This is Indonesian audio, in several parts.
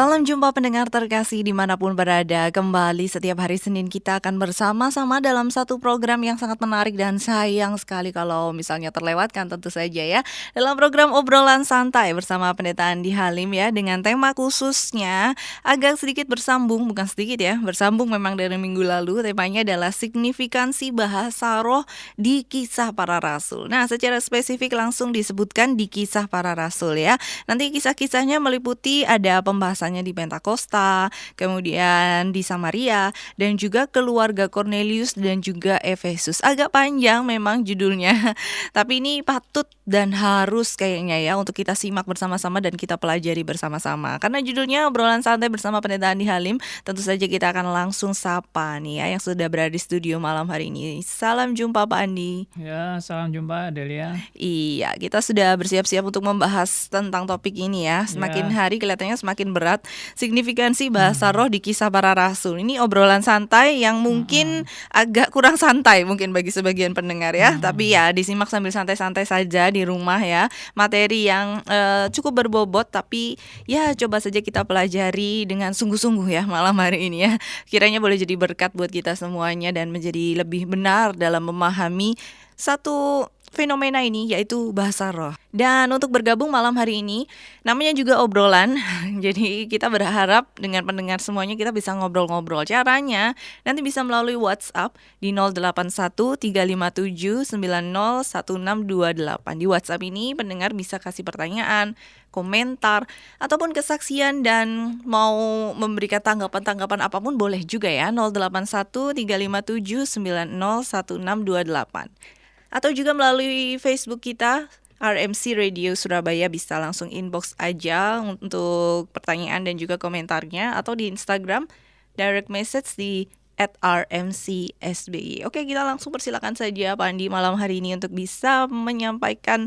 Salam jumpa pendengar terkasih dimanapun berada. Kembali setiap hari Senin kita akan bersama-sama dalam satu program yang sangat menarik dan sayang sekali kalau misalnya terlewatkan tentu saja ya. Dalam program obrolan santai bersama Pendeta Andi Halim ya, dengan tema khususnya agak sedikit bersambung, bukan sedikit ya, bersambung memang dari minggu lalu. Temanya adalah signifikansi bahasa roh di Kisah Para Rasul. Nah, secara spesifik langsung disebutkan di Kisah Para Rasul ya. Nanti kisah-kisahnya meliputi ada pembahasannya di Pentakosta, kemudian di Samaria, dan juga keluarga Cornelius dan juga Efesus. Agak panjang memang judulnya, tapi ini patut dan harus kayaknya ya untuk kita simak bersama-sama dan kita pelajari bersama-sama. Karena judulnya obrolan santai bersama Pendeta Andi Halim, tentu saja kita akan langsung sapa nih ya yang sudah berada di studio malam hari ini. Salam jumpa Pak Andi. Ya, salam jumpa Delia. Iya, kita sudah bersiap-siap untuk membahas tentang topik ini ya. Semakin hari kelihatannya semakin berat. Signifikansi bahasa roh di Kisah Para Rasul. Ini obrolan santai yang mungkin agak kurang santai mungkin bagi sebagian pendengar ya. Tapi ya disimak sambil santai-santai saja di rumah ya. Materi yang cukup berbobot tapi ya coba saja kita pelajari dengan sungguh-sungguh ya malam hari ini ya. Kiranya boleh jadi berkat buat kita semuanya dan menjadi lebih benar dalam memahami satu fenomena ini yaitu bahasa roh. Dan untuk bergabung malam hari ini, namanya juga obrolan. Jadi kita berharap dengan pendengar semuanya kita bisa ngobrol-ngobrol. Caranya nanti bisa melalui WhatsApp di 081357901628. Di WhatsApp ini pendengar bisa kasih pertanyaan, komentar, ataupun kesaksian dan mau memberikan tanggapan-tanggapan apapun boleh juga ya. 081357901628. Atau juga melalui Facebook kita RMC Radio Surabaya, bisa langsung inbox aja untuk pertanyaan dan juga komentarnya, atau di Instagram direct message di @rmcsbi. Oke, kita langsung persilakan saja Pak Andi malam hari ini untuk bisa menyampaikan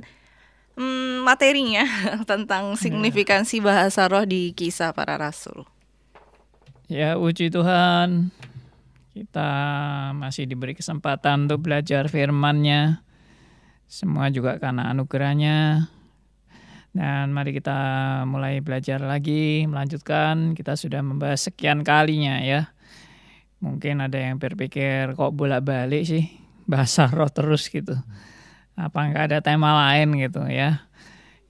materinya tentang signifikansi bahasa roh di Kisah Para Rasul. Ya, puji Tuhan. Kita masih diberi kesempatan untuk belajar firman-Nya. Semua juga karena anugerah-Nya. Dan mari kita mulai belajar lagi, melanjutkan. Kita sudah membahas sekian kalinya ya. Mungkin ada yang berpikir kok bolak-balik sih bahasa roh terus gitu. Apa enggak ada tema lain gitu ya.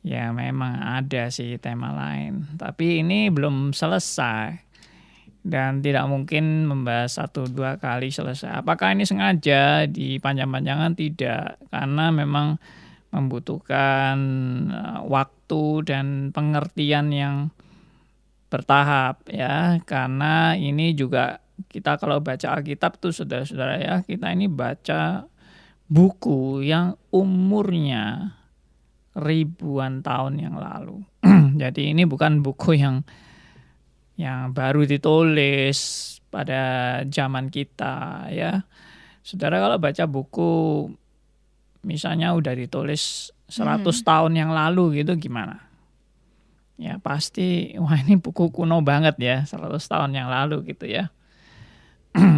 Ya memang ada sih tema lain. Tapi ini belum selesai. Dan tidak mungkin membahas 1-2 kali selesai. Apakah ini sengaja dipanjang-panjangan? Tidak, karena memang membutuhkan waktu dan pengertian yang bertahap ya. Karena ini juga kita kalau baca Alkitab tuh saudara-saudara ya, kita ini baca buku yang umurnya ribuan tahun yang lalu. Jadi ini bukan buku yang baru ditulis pada zaman kita ya. Saudara kalau baca buku misalnya udah ditulis 100 tahun yang lalu gitu gimana? Ya pasti wah ini buku kuno banget ya, 100 tahun yang lalu gitu ya.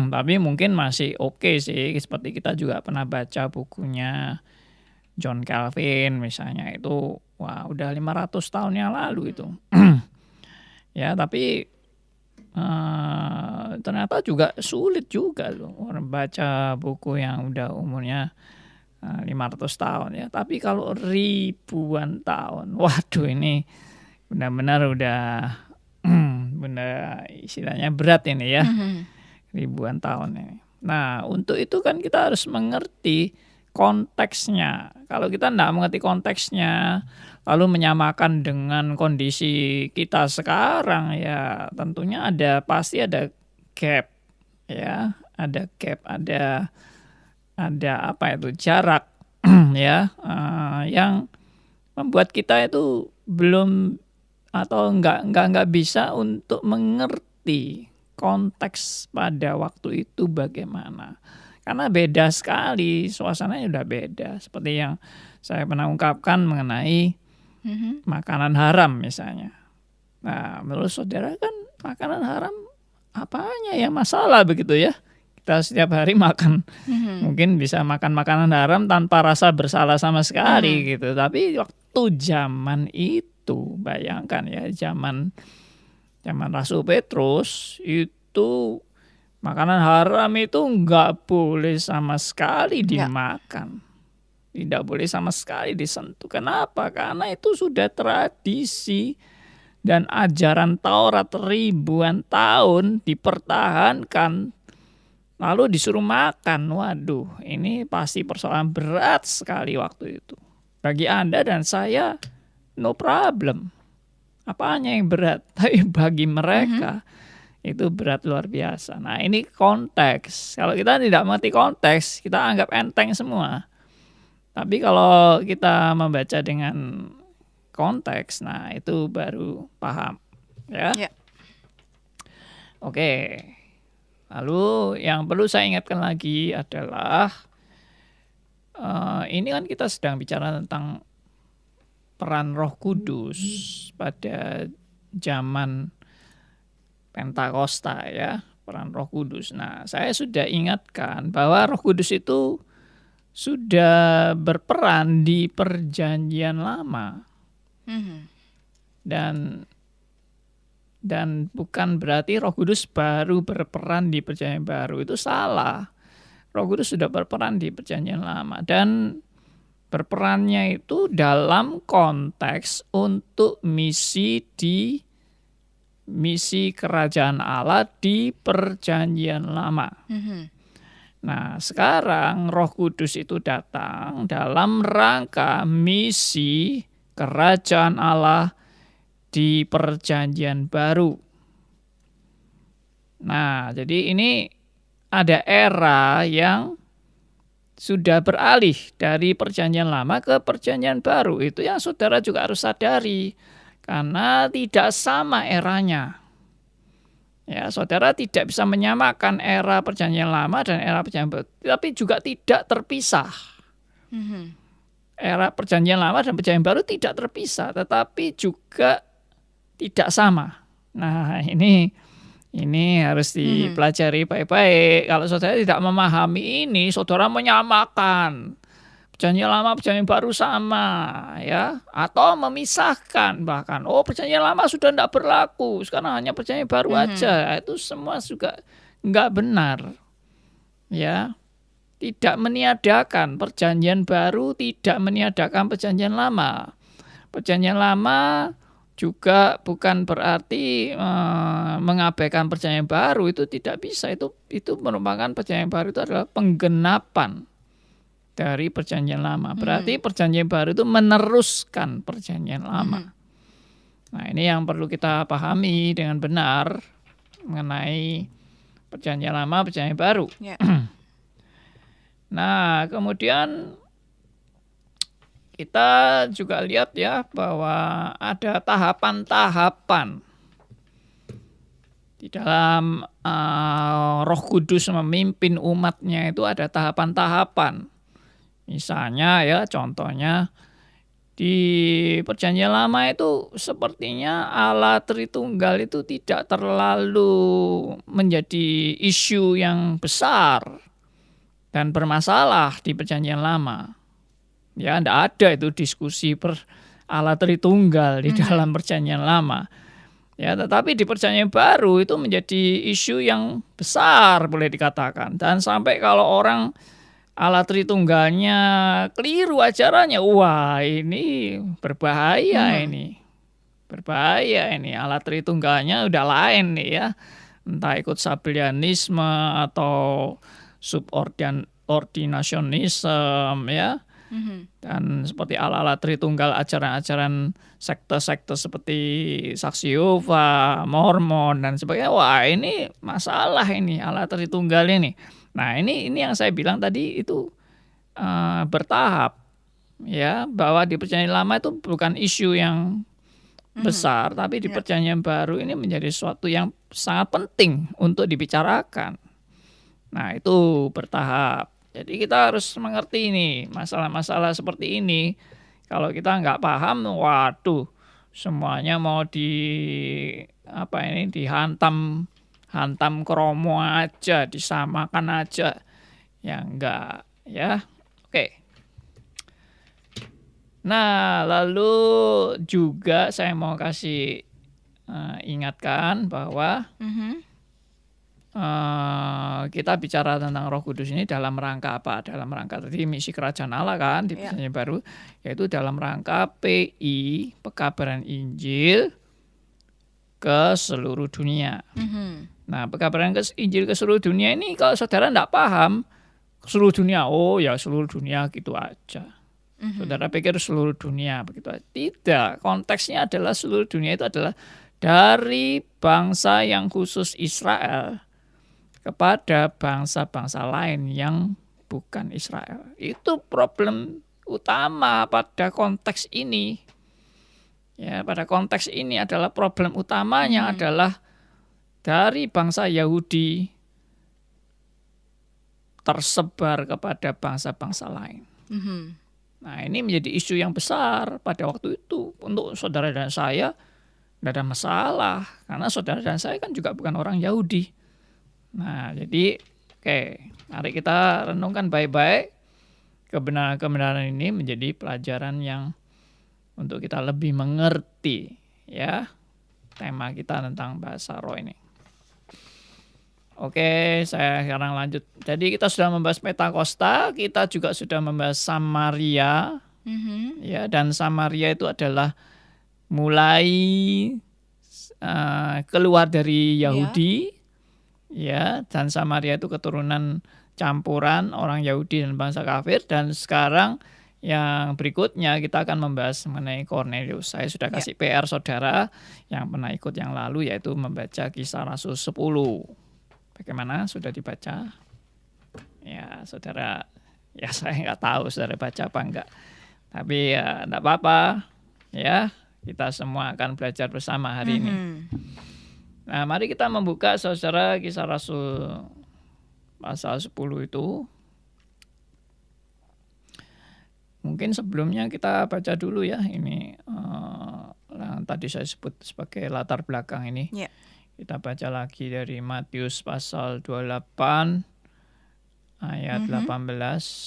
Tapi mungkin masih oke sih, seperti kita juga pernah baca bukunya John Calvin misalnya, itu wah udah 500 tahun yang lalu itu. Ya, tapi ternyata juga sulit juga loh orang baca buku yang udah umurnya 500 tahun ya. Tapi kalau ribuan tahun, waduh ini benar-benar udah benar istilahnya berat ini ya. Ribuan tahun ini. Nah, untuk itu kan kita harus mengerti konteksnya. Kalau kita tidak mengerti konteksnya, lalu menyamakan dengan kondisi kita sekarang, ya tentunya pasti ada gap, ya, ada gap, ada apa itu jarak, ya, yang membuat kita itu belum atau nggak bisa untuk mengerti konteks pada waktu itu bagaimana. Karena beda sekali, suasananya udah beda. Seperti yang saya pernah ungkapkan mengenai makanan haram misalnya. Nah, menurut saudara kan makanan haram apanya ya masalah begitu ya. Kita setiap hari makan, mungkin bisa makan makanan haram tanpa rasa bersalah sama sekali gitu. Tapi waktu zaman itu, bayangkan ya, zaman Zaman Rasul Petrus itu makanan haram itu nggak boleh sama sekali Ya. dimakan. Tidak boleh sama sekali disentuh. Kenapa? Karena itu sudah tradisi dan ajaran Taurat ribuan tahun dipertahankan. Lalu disuruh makan. Waduh, ini pasti persoalan berat sekali waktu itu. Bagi Anda dan saya, no problem. Apanya yang berat? Tapi bagi mereka itu berat luar biasa. Nah, ini konteks. Kalau kita tidak mengerti konteks, kita anggap enteng semua. Tapi kalau kita membaca dengan konteks, nah itu baru paham. Ya. Ya. Oke. Lalu yang perlu saya ingatkan lagi adalah ini kan kita sedang bicara tentang peran Roh Kudus pada zaman Pentakosta ya, peran Roh Kudus. Nah, saya sudah ingatkan bahwa Roh Kudus itu sudah berperan di Perjanjian Lama. Dan bukan berarti Roh Kudus baru berperan di Perjanjian Baru, itu salah. Roh Kudus sudah berperan di Perjanjian Lama dan berperannya itu dalam konteks untuk misi kerajaan Allah di Perjanjian Lama. Nah, sekarang Roh Kudus itu datang dalam rangka misi kerajaan Allah di Perjanjian Baru. Nah, jadi ini ada era yang sudah beralih dari Perjanjian Lama ke Perjanjian Baru. Itu yang saudara juga harus sadari. Karena tidak sama eranya. Ya, saudara tidak bisa menyamakan era Perjanjian Lama dan era Perjanjian Baru. Tapi juga tidak terpisah. Era Perjanjian Lama dan Perjanjian Baru tidak terpisah. Tetapi juga tidak sama. Nah, ini harus dipelajari baik-baik. Kalau saudara tidak memahami ini, saudara menyamakan Perjanjian Lama, Perjanjian Baru sama, ya, atau memisahkan bahkan. Oh, Perjanjian Lama sudah tidak berlaku, sekarang hanya Perjanjian Baru aja. Itu semua juga nggak benar, ya. Tidak meniadakan Perjanjian Baru, tidak meniadakan Perjanjian Lama. Perjanjian Lama juga bukan berarti mengabaikan Perjanjian Baru, itu tidak bisa. Itu merupakan Perjanjian Baru itu adalah penggenapan dari Perjanjian Lama. Berarti Perjanjian Baru itu meneruskan Perjanjian Lama. Nah, ini yang perlu kita pahami dengan benar mengenai Perjanjian Lama, Perjanjian Baru. Ya. Nah, kemudian kita juga lihat ya bahwa ada tahapan-tahapan di dalam Roh Kudus memimpin umatnya, itu ada tahapan-tahapan. Misalnya ya, contohnya di Perjanjian Lama itu sepertinya Allah Tritunggal itu tidak terlalu menjadi isu yang besar dan bermasalah di Perjanjian Lama. Ya, tidak ada itu diskusi Allah Tritunggal di dalam Perjanjian Lama. Ya, tetapi di Perjanjian Baru itu menjadi isu yang besar boleh dikatakan. Dan sampai kalau orang Allah Tritunggalnya keliru ajarannya, wah ini berbahaya ini. Berbahaya ini. Allah Tritunggalnya udah lain nih ya. Entah ikut Sabellianisme atau subordinationism ya. Dan seperti ala-ala Tritunggal, ajaran-ajaran sekte-sekte seperti Saksi Yehova, Mormon dan sebagainya. Wah, ini masalah ini ala Tritunggal ini. Nah, ini yang saya bilang tadi itu bertahap ya, bahwa di Perjanjian Lama itu bukan isu yang besar, tapi di Perjanjian Baru ini menjadi sesuatu yang sangat penting untuk dibicarakan. Nah, itu bertahap. Jadi kita harus mengerti ini, masalah-masalah seperti ini. Kalau kita nggak paham, waduh, semuanya mau dihantam kromo aja, disamakan aja. Ya enggak, ya. Oke. Nah, lalu juga saya mau kasih ingatkan bahwa kita bicara tentang Roh Kudus ini dalam rangka apa? Dalam rangka tadi misi kerajaan Allah kan di Perjanjian Baru, yaitu dalam rangka PI, pekabaran Injil ke seluruh dunia. Nah, pekabaran Injil ke seluruh dunia ini kalau saudara tidak paham seluruh dunia, oh ya seluruh dunia gitu aja. Saudara pikir seluruh dunia begitu aja. Tidak, konteksnya adalah seluruh dunia itu adalah dari bangsa yang khusus Israel kepada bangsa-bangsa lain yang bukan Israel. Itu problem utama pada konteks ini. Ya, pada konteks ini adalah problem utamanya adalah dari bangsa Yahudi tersebar kepada bangsa-bangsa lain. Nah, ini menjadi isu yang besar pada waktu itu. Untuk saudara dan saya tidak ada masalah, karena saudara dan saya kan juga bukan orang Yahudi. Nah, jadi mari kita renungkan baik-baik kebenaran-kebenaran ini menjadi pelajaran yang untuk kita lebih mengerti ya tema kita tentang bahasa roh ini. Oke, saya sekarang lanjut. Jadi kita sudah membahas Pentakosta, kita juga sudah membahas Samaria, ya, dan Samaria itu adalah mulai keluar dari Yahudi, ya, dan Samaria itu keturunan campuran orang Yahudi dan bangsa kafir. Dan sekarang yang berikutnya kita akan membahas mengenai Kornelius. Saya sudah kasih PR saudara yang pernah ikut yang lalu, yaitu membaca Kisah Rasul 10. Bagaimana? Sudah dibaca? Ya, saudara, ya saya nggak tahu saudara baca apa enggak. Tapi ya enggak apa-apa, ya. Kita semua akan belajar bersama hari ini. Nah, mari kita membuka saudara Kisah Rasul pasal 10 itu. Mungkin sebelumnya kita baca dulu ya ini yang tadi saya sebut sebagai latar belakang ini. Kita baca lagi dari Matius pasal 28 ayat 18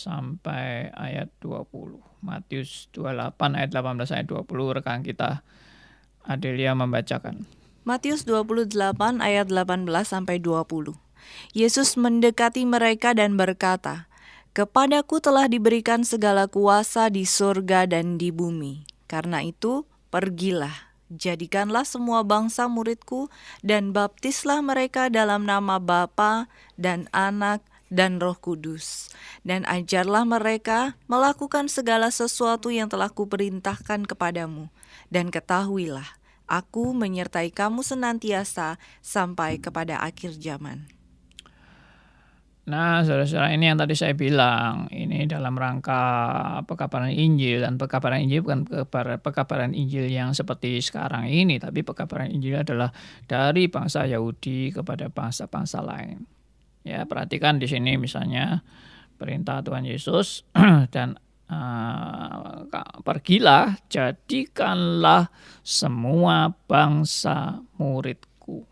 sampai ayat 20. Matius 28 ayat 18 ayat 20, rekan kita Adelia membacakan. Matius 28 ayat 18 sampai 20. Yesus mendekati mereka dan berkata, "Kepadaku telah diberikan segala kuasa di surga dan di bumi. Karena itu, pergilah. Jadikanlah semua bangsa muridku dan baptislah mereka dalam nama Bapa dan Anak dan Roh Kudus. Dan ajarlah mereka melakukan segala sesuatu yang telah kuperintahkan kepadamu. Dan ketahuilah, aku menyertai kamu senantiasa sampai kepada akhir zaman." Nah, saudara-saudara, ini yang tadi saya bilang, ini dalam rangka pekabaran Injil, dan pekabaran Injil bukan pekabaran Injil yang seperti sekarang ini, tapi pekabaran Injil adalah dari bangsa Yahudi kepada bangsa-bangsa lain. Ya, perhatikan di sini misalnya perintah Tuhan Yesus dan pergilah, jadikanlah semua bangsa muridku.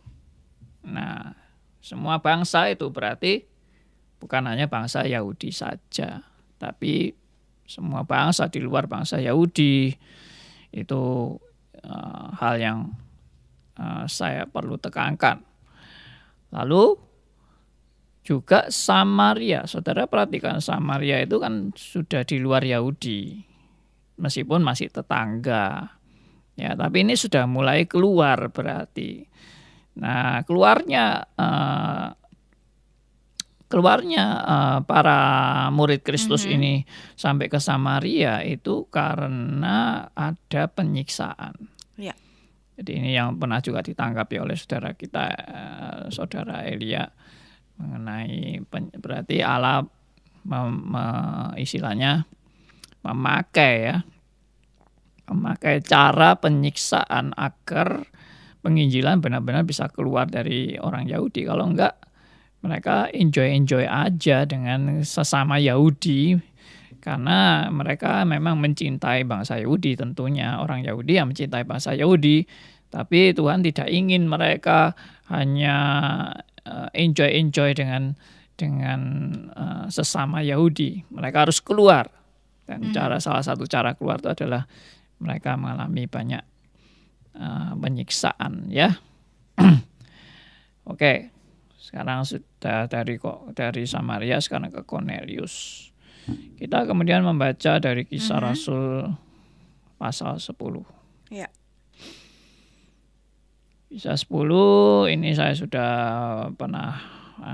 Nah, semua bangsa itu berarti bukan hanya bangsa Yahudi saja, tapi semua bangsa di luar bangsa Yahudi. Itu hal yang saya perlu tekankan. Lalu juga Samaria. Saudara perhatikan, Samaria itu kan sudah di luar Yahudi, meskipun masih tetangga. Ya, tapi ini sudah mulai keluar berarti. Nah, keluarnya para murid Kristus ini sampai ke Samaria itu karena ada penyiksaan. Jadi ini yang pernah juga ditanggapi oleh saudara kita, saudara Elia, mengenai berarti Allah istilahnya memakai cara penyiksaan agar penginjilan benar-benar bisa keluar dari orang Yahudi. Kalau enggak, mereka enjoy aja dengan sesama Yahudi, karena mereka memang mencintai bangsa Yahudi tentunya, orang Yahudi yang mencintai bangsa Yahudi. Tapi Tuhan tidak ingin mereka hanya enjoy dengan sesama Yahudi. Mereka harus keluar, dan salah satu cara keluar itu adalah mereka mengalami banyak penyiksaan ya. Oke, sekarang sudah dari Samaria sekarang ke Cornelius. Kita kemudian membaca dari Kisah Rasul pasal 10. Ya. Kisah 10 ini saya sudah pernah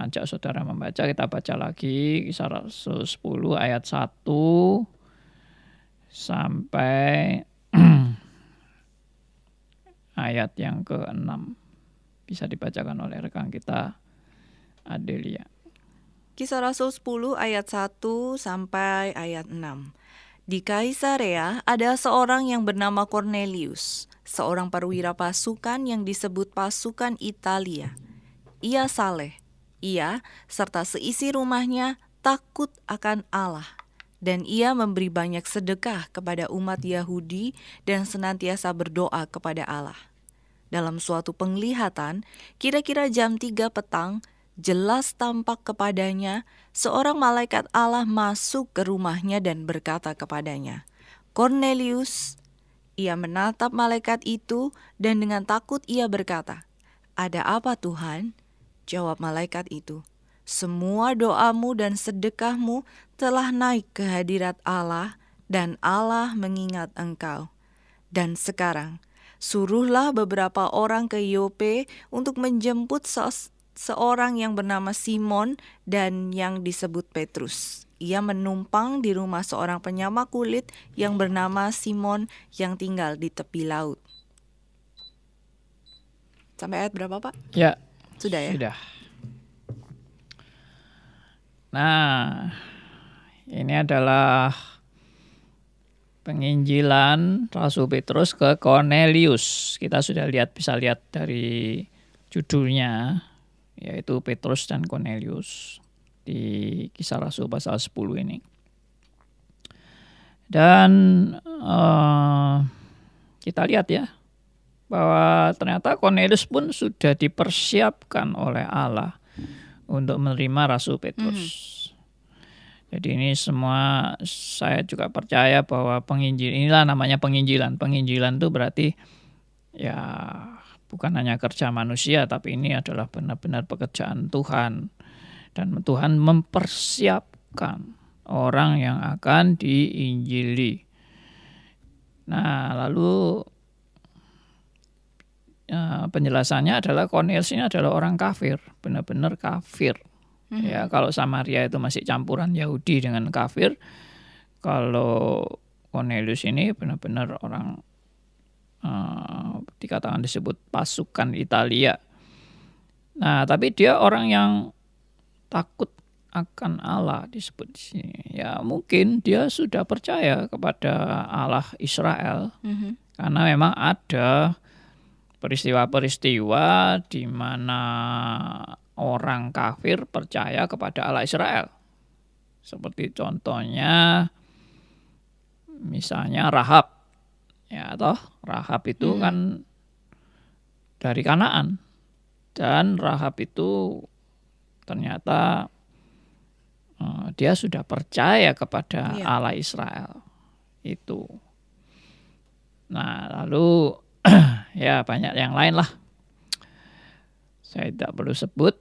ajak saudara membaca. Kita baca lagi Kisah Rasul 10 ayat 1 sampai ayat yang ke-6. Bisa dibacakan oleh rekan kita Adelia. Kisah Rasul 10 ayat 1 sampai ayat 6. Di Kaisarea ada seorang yang bernama Cornelius, seorang perwira pasukan yang disebut pasukan Italia. Ia saleh, ia serta seisi rumahnya takut akan Allah, dan ia memberi banyak sedekah kepada umat Yahudi dan senantiasa berdoa kepada Allah. Dalam suatu penglihatan, kira-kira jam 3 petang, jelas tampak kepadanya seorang malaikat Allah masuk ke rumahnya dan berkata kepadanya, "Cornelius." Ia menatap malaikat itu dan dengan takut ia berkata, "Ada apa Tuhan?" Jawab malaikat itu, "Semua doamu dan sedekahmu telah naik ke hadirat Allah dan Allah mengingat engkau. Dan sekarang, suruhlah beberapa orang ke Yope untuk menjemput seorang yang bernama Simon dan yang disebut Petrus. Ia menumpang di rumah seorang penyama kulit yang bernama Simon yang tinggal di tepi laut." Sampai ayat berapa, Pak? Ya, Sudah ya? sudah. Nah, ini adalah penginjilan Rasul Petrus ke Cornelius. Kita sudah bisa lihat dari judulnya, yaitu Petrus dan Cornelius di Kisah Rasul pasal 10 ini. Dan kita lihat ya, bahwa ternyata Cornelius pun sudah dipersiapkan oleh Allah untuk menerima Rasul Petrus. Jadi ini semua saya juga percaya bahwa inilah namanya penginjilan. Penginjilan itu berarti ya bukan hanya kerja manusia, tapi ini adalah benar-benar pekerjaan Tuhan. Dan Tuhan mempersiapkan orang yang akan diinjili. Nah, lalu penjelasannya adalah Cornelius ini adalah orang kafir, benar-benar kafir. Ya, kalau Samaria itu masih campuran Yahudi dengan kafir, kalau Cornelius ini benar-benar orang dikatakan disebut pasukan Italia. Nah, tapi dia orang yang takut akan Allah disebut di sini. Ya, mungkin dia sudah percaya kepada Allah Israel, karena memang ada peristiwa-peristiwa di mana orang kafir percaya kepada Allah Israel. Seperti contohnya misalnya Rahab. Ya toh, Rahab itu kan dari Kanaan. Dan Rahab itu ternyata dia sudah percaya kepada Allah Israel. Itu. Nah, lalu ya banyak yang lain lah. Saya tidak perlu sebut.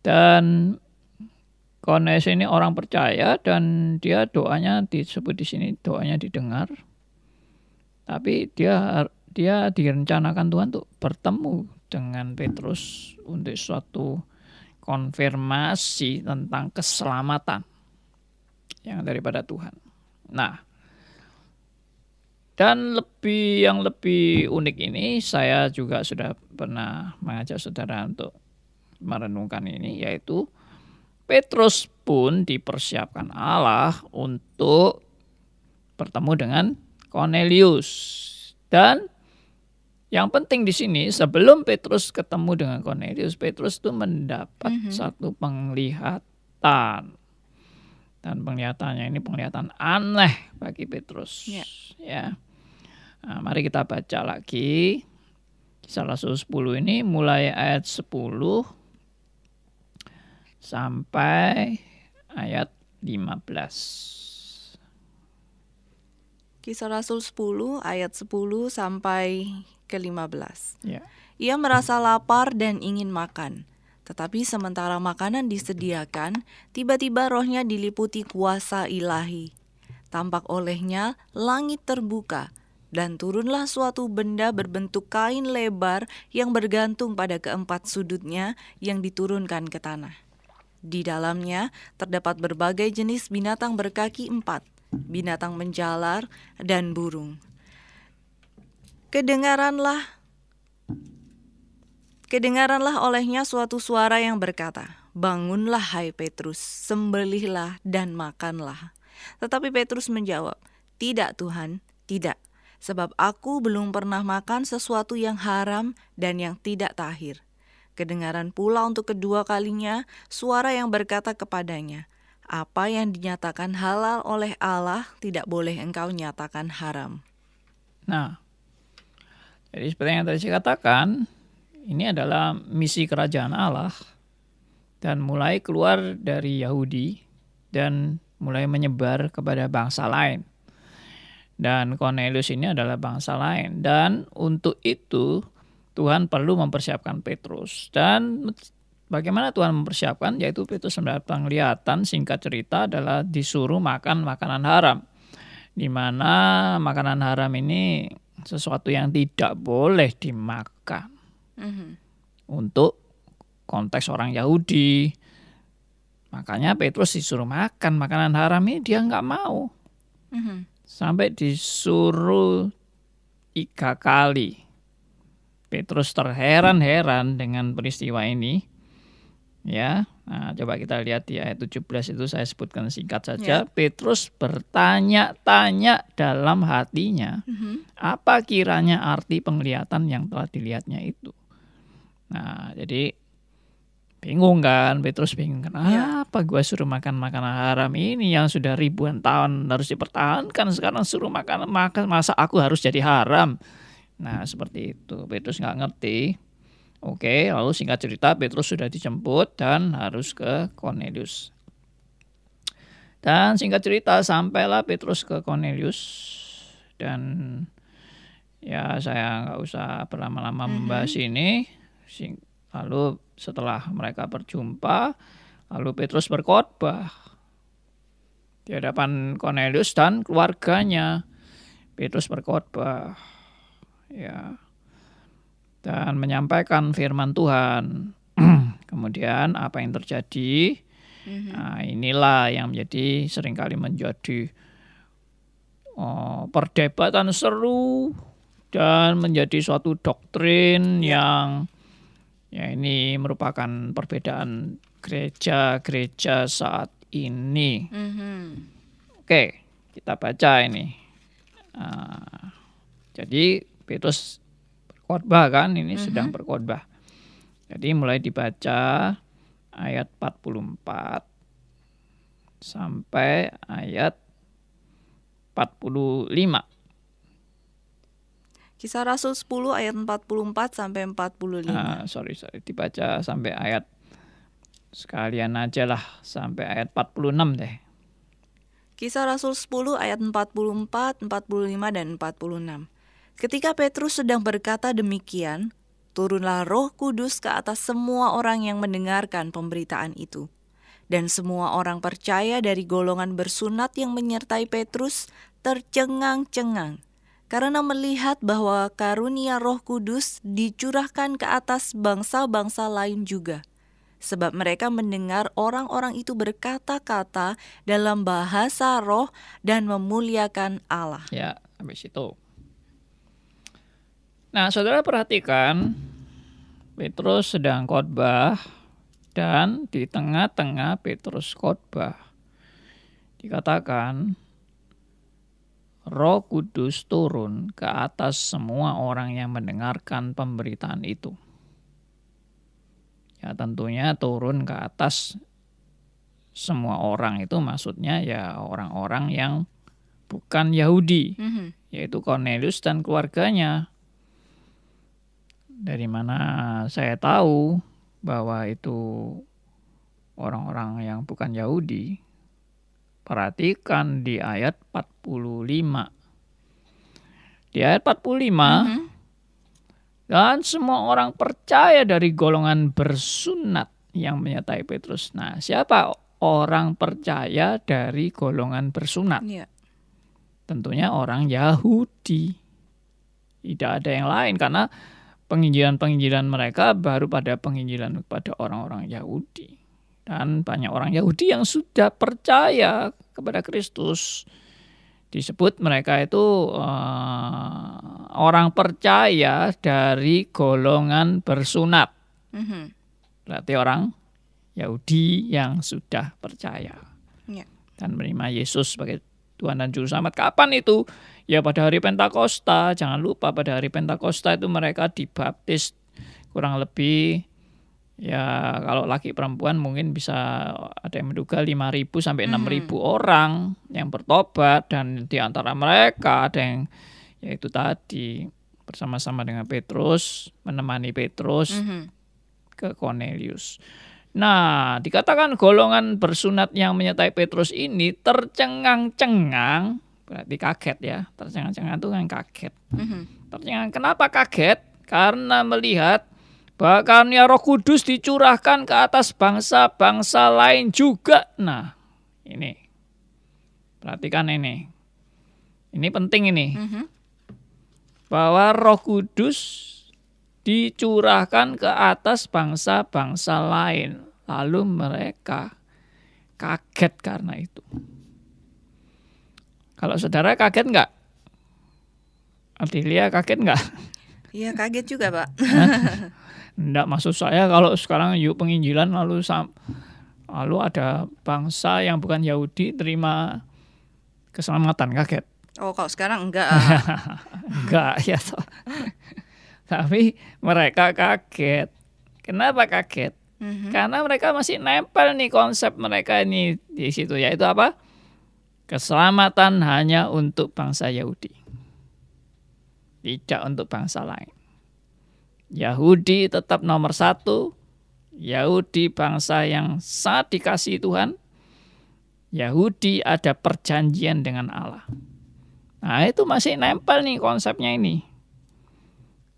Dan Cornelius ini orang percaya dan dia doanya disebut di sini, doanya didengar. Tapi dia direncanakan Tuhan untuk bertemu dengan Petrus untuk suatu konfirmasi tentang keselamatan yang daripada Tuhan. Nah, dan yang lebih unik ini, saya juga sudah pernah mengajak saudara untuk merenungkan ini, yaitu Petrus pun dipersiapkan Allah untuk bertemu dengan Cornelius. Dan yang penting di sini, sebelum Petrus ketemu dengan Cornelius, Petrus itu mendapat satu penglihatan. Dan penglihatannya ini penglihatan aneh bagi Petrus. Ya. Nah, mari kita baca lagi Kisah Rasul 10 ini mulai ayat 10 sampai ayat 15. Kisah Rasul 10 ayat 10 sampai ke-15. Ya. Ia merasa lapar dan ingin makan. Tetapi sementara makanan disediakan, tiba-tiba rohnya diliputi kuasa ilahi. Tampak olehnya langit terbuka, dan turunlah suatu benda berbentuk kain lebar yang bergantung pada keempat sudutnya yang diturunkan ke tanah. Di dalamnya terdapat berbagai jenis binatang berkaki 4, binatang menjalar, dan burung. Kedengaranlah olehnya suatu suara yang berkata, "Bangunlah hai Petrus, sembelihlah dan makanlah." Tetapi Petrus menjawab, "Tidak Tuhan, tidak, sebab aku belum pernah makan sesuatu yang haram dan yang tidak tahir." Kedengaran pula untuk kedua kalinya suara yang berkata kepadanya, "Apa yang dinyatakan halal oleh Allah tidak boleh engkau nyatakan haram." Nah, jadi seperti yang tadi saya katakan, ini adalah misi kerajaan Allah dan mulai keluar dari Yahudi dan mulai menyebar kepada bangsa lain. Dan Cornelius ini adalah bangsa lain. Dan untuk itu Tuhan perlu mempersiapkan Petrus. Dan bagaimana Tuhan mempersiapkan? Yaitu Petrus mendapat penglihatan, singkat cerita adalah disuruh makan makanan haram. Di mana makanan haram ini sesuatu yang tidak boleh dimakan. Untuk konteks orang Yahudi. Makanya Petrus disuruh makan makanan haram ini, dia nggak mau. Sampai disuruh 3 kali. Petrus terheran-heran dengan peristiwa ini. Ya, nah, coba kita lihat di ayat 17 itu saya sebutkan singkat saja. Petrus bertanya-tanya dalam hatinya, apa kiranya arti penglihatan yang telah dilihatnya itu. Nah, jadi bingung kan, Petrus bingung, kenapa gue suruh makan makanan haram ini yang sudah ribuan tahun harus dipertahankan, sekarang suruh makan, masa aku harus jadi haram? Nah, seperti itu. Petrus nggak ngerti. Oke, lalu singkat cerita Petrus sudah dijemput dan harus ke Cornelius. Dan singkat cerita sampailah Petrus ke Cornelius. Dan ya saya nggak usah berlama-lama membahas ini. Lalu setelah mereka berjumpa, lalu Petrus berkhotbah di hadapan Cornelius dan keluarganya. Petrus berkhotbah, ya, dan menyampaikan firman Tuhan. Kemudian apa yang terjadi? Nah, inilah yang menjadi seringkali menjadi perdebatan seru dan menjadi suatu doktrin yang ya ini merupakan perbedaan gereja-gereja saat ini. Oke, kita baca ini. Jadi Petrus berkhotbah kan, ini sedang berkhotbah. Jadi mulai dibaca ayat 44 sampai ayat 45. Kisah Rasul 10 ayat 44 sampai 45. Sorry, dibaca sampai ayat sekalian aja lah, sampai ayat 46 deh. Kisah Rasul 10 ayat 44, 45 dan 46. Ketika Petrus sedang berkata demikian, turunlah Roh Kudus ke atas semua orang yang mendengarkan pemberitaan itu. Dan semua orang percaya dari golongan bersunat yang menyertai Petrus tercengang-cengang, karena melihat bahwa karunia Roh Kudus dicurahkan ke atas bangsa-bangsa lain juga. Sebab mereka mendengar orang-orang itu berkata-kata dalam bahasa roh dan memuliakan Allah. Ya, sampai situ. Nah, saudara perhatikan, Petrus sedang khotbah dan di tengah-tengah Petrus khotbah dikatakan Roh Kudus turun ke atas semua orang yang mendengarkan pemberitaan itu. Ya, tentunya turun ke atas semua orang itu maksudnya ya orang-orang yang bukan Yahudi, yaitu Cornelius dan keluarganya. Dari mana saya tahu bahwa itu orang-orang yang bukan Yahudi? Perhatikan di ayat 45. Di ayat 45 Dan semua orang percaya dari golongan bersunat yang menyertai Petrus. Nah, siapa orang percaya dari golongan bersunat? Iya. Tentunya orang Yahudi. Tidak ada yang lain karena penginjilan-penginjilan mereka baru pada penginjilan kepada orang-orang Yahudi. Dan banyak orang Yahudi yang sudah percaya kepada Kristus. Disebut mereka itu orang percaya dari golongan bersunat. Berarti orang Yahudi yang sudah percaya. Iya. Dan menerima Yesus sebagai Tuhan dan Juru Selamat. Kapan itu? Ya pada hari Pentakosta. Jangan lupa pada hari Pentakosta itu mereka dibaptis kurang lebih, ya kalau laki perempuan mungkin bisa ada yang menduga 5.000 sampai 6.000 orang yang bertobat. Dan di antara mereka ada yang yaitu tadi bersama-sama dengan Petrus, menemani Petrus ke Cornelius. Nah, dikatakan golongan bersunat yang menyertai Petrus ini tercengang-cengang, berarti kaget ya. Tercengang-cengang itu kan kaget. Tercengang, kenapa kaget? Karena melihat bahwa karunia Roh Kudus dicurahkan ke atas bangsa-bangsa lain juga. Nah, ini. Perhatikan ini. Ini penting ini. Bahwa Roh Kudus dicurahkan ke atas bangsa-bangsa lain. Lalu mereka kaget karena itu. Kalau saudara kaget enggak? Adelia kaget enggak? Iya, kaget juga, Pak. Enggak, maksud saya kalau sekarang yuk penginjilan lalu ada bangsa yang bukan Yahudi terima keselamatan, kaget? Oh, kalau sekarang enggak. Enggak ya. Tapi mereka kaget. Kenapa kaget? Karena mereka masih nempel nih konsep mereka ini di situ, yaitu apa? Keselamatan hanya untuk bangsa Yahudi, tidak untuk bangsa lain. Yahudi tetap nomor 1. Yahudi bangsa yang sangat dikasihi Tuhan. Yahudi ada perjanjian dengan Allah. Nah, itu masih nempel nih konsepnya ini.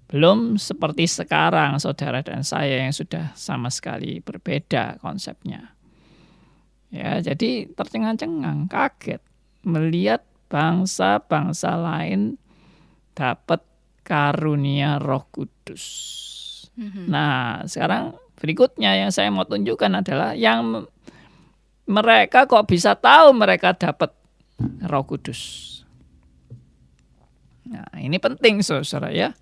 Belum seperti sekarang saudara dan saya yang sudah sama sekali berbeda konsepnya. Ya, jadi tercengang-cengang, kaget melihat bangsa-bangsa lain dapat karunia Roh Kudus. Nah, sekarang berikutnya yang saya mau tunjukkan adalah yang mereka kok bisa tahu mereka dapat Roh Kudus. Nah, ini penting saudara ya.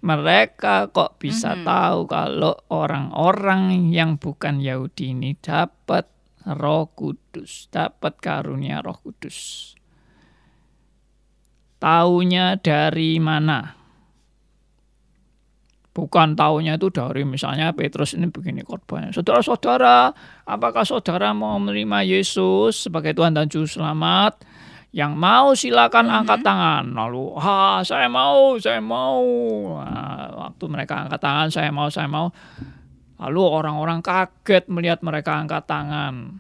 Mereka kok bisa tahu kalau orang-orang yang bukan Yahudi ini dapat Roh Kudus, dapat karunia Roh Kudus. Taunya dari mana? Bukan taunya itu dari misalnya Petrus ini begini khotbahnya. Saudara-saudara, apakah saudara mau menerima Yesus sebagai Tuhan dan Juru Selamat? Yang mau silakan angkat tangan. Lalu, saya mau. Nah, waktu mereka angkat tangan, saya mau. Lalu orang-orang kaget melihat mereka angkat tangan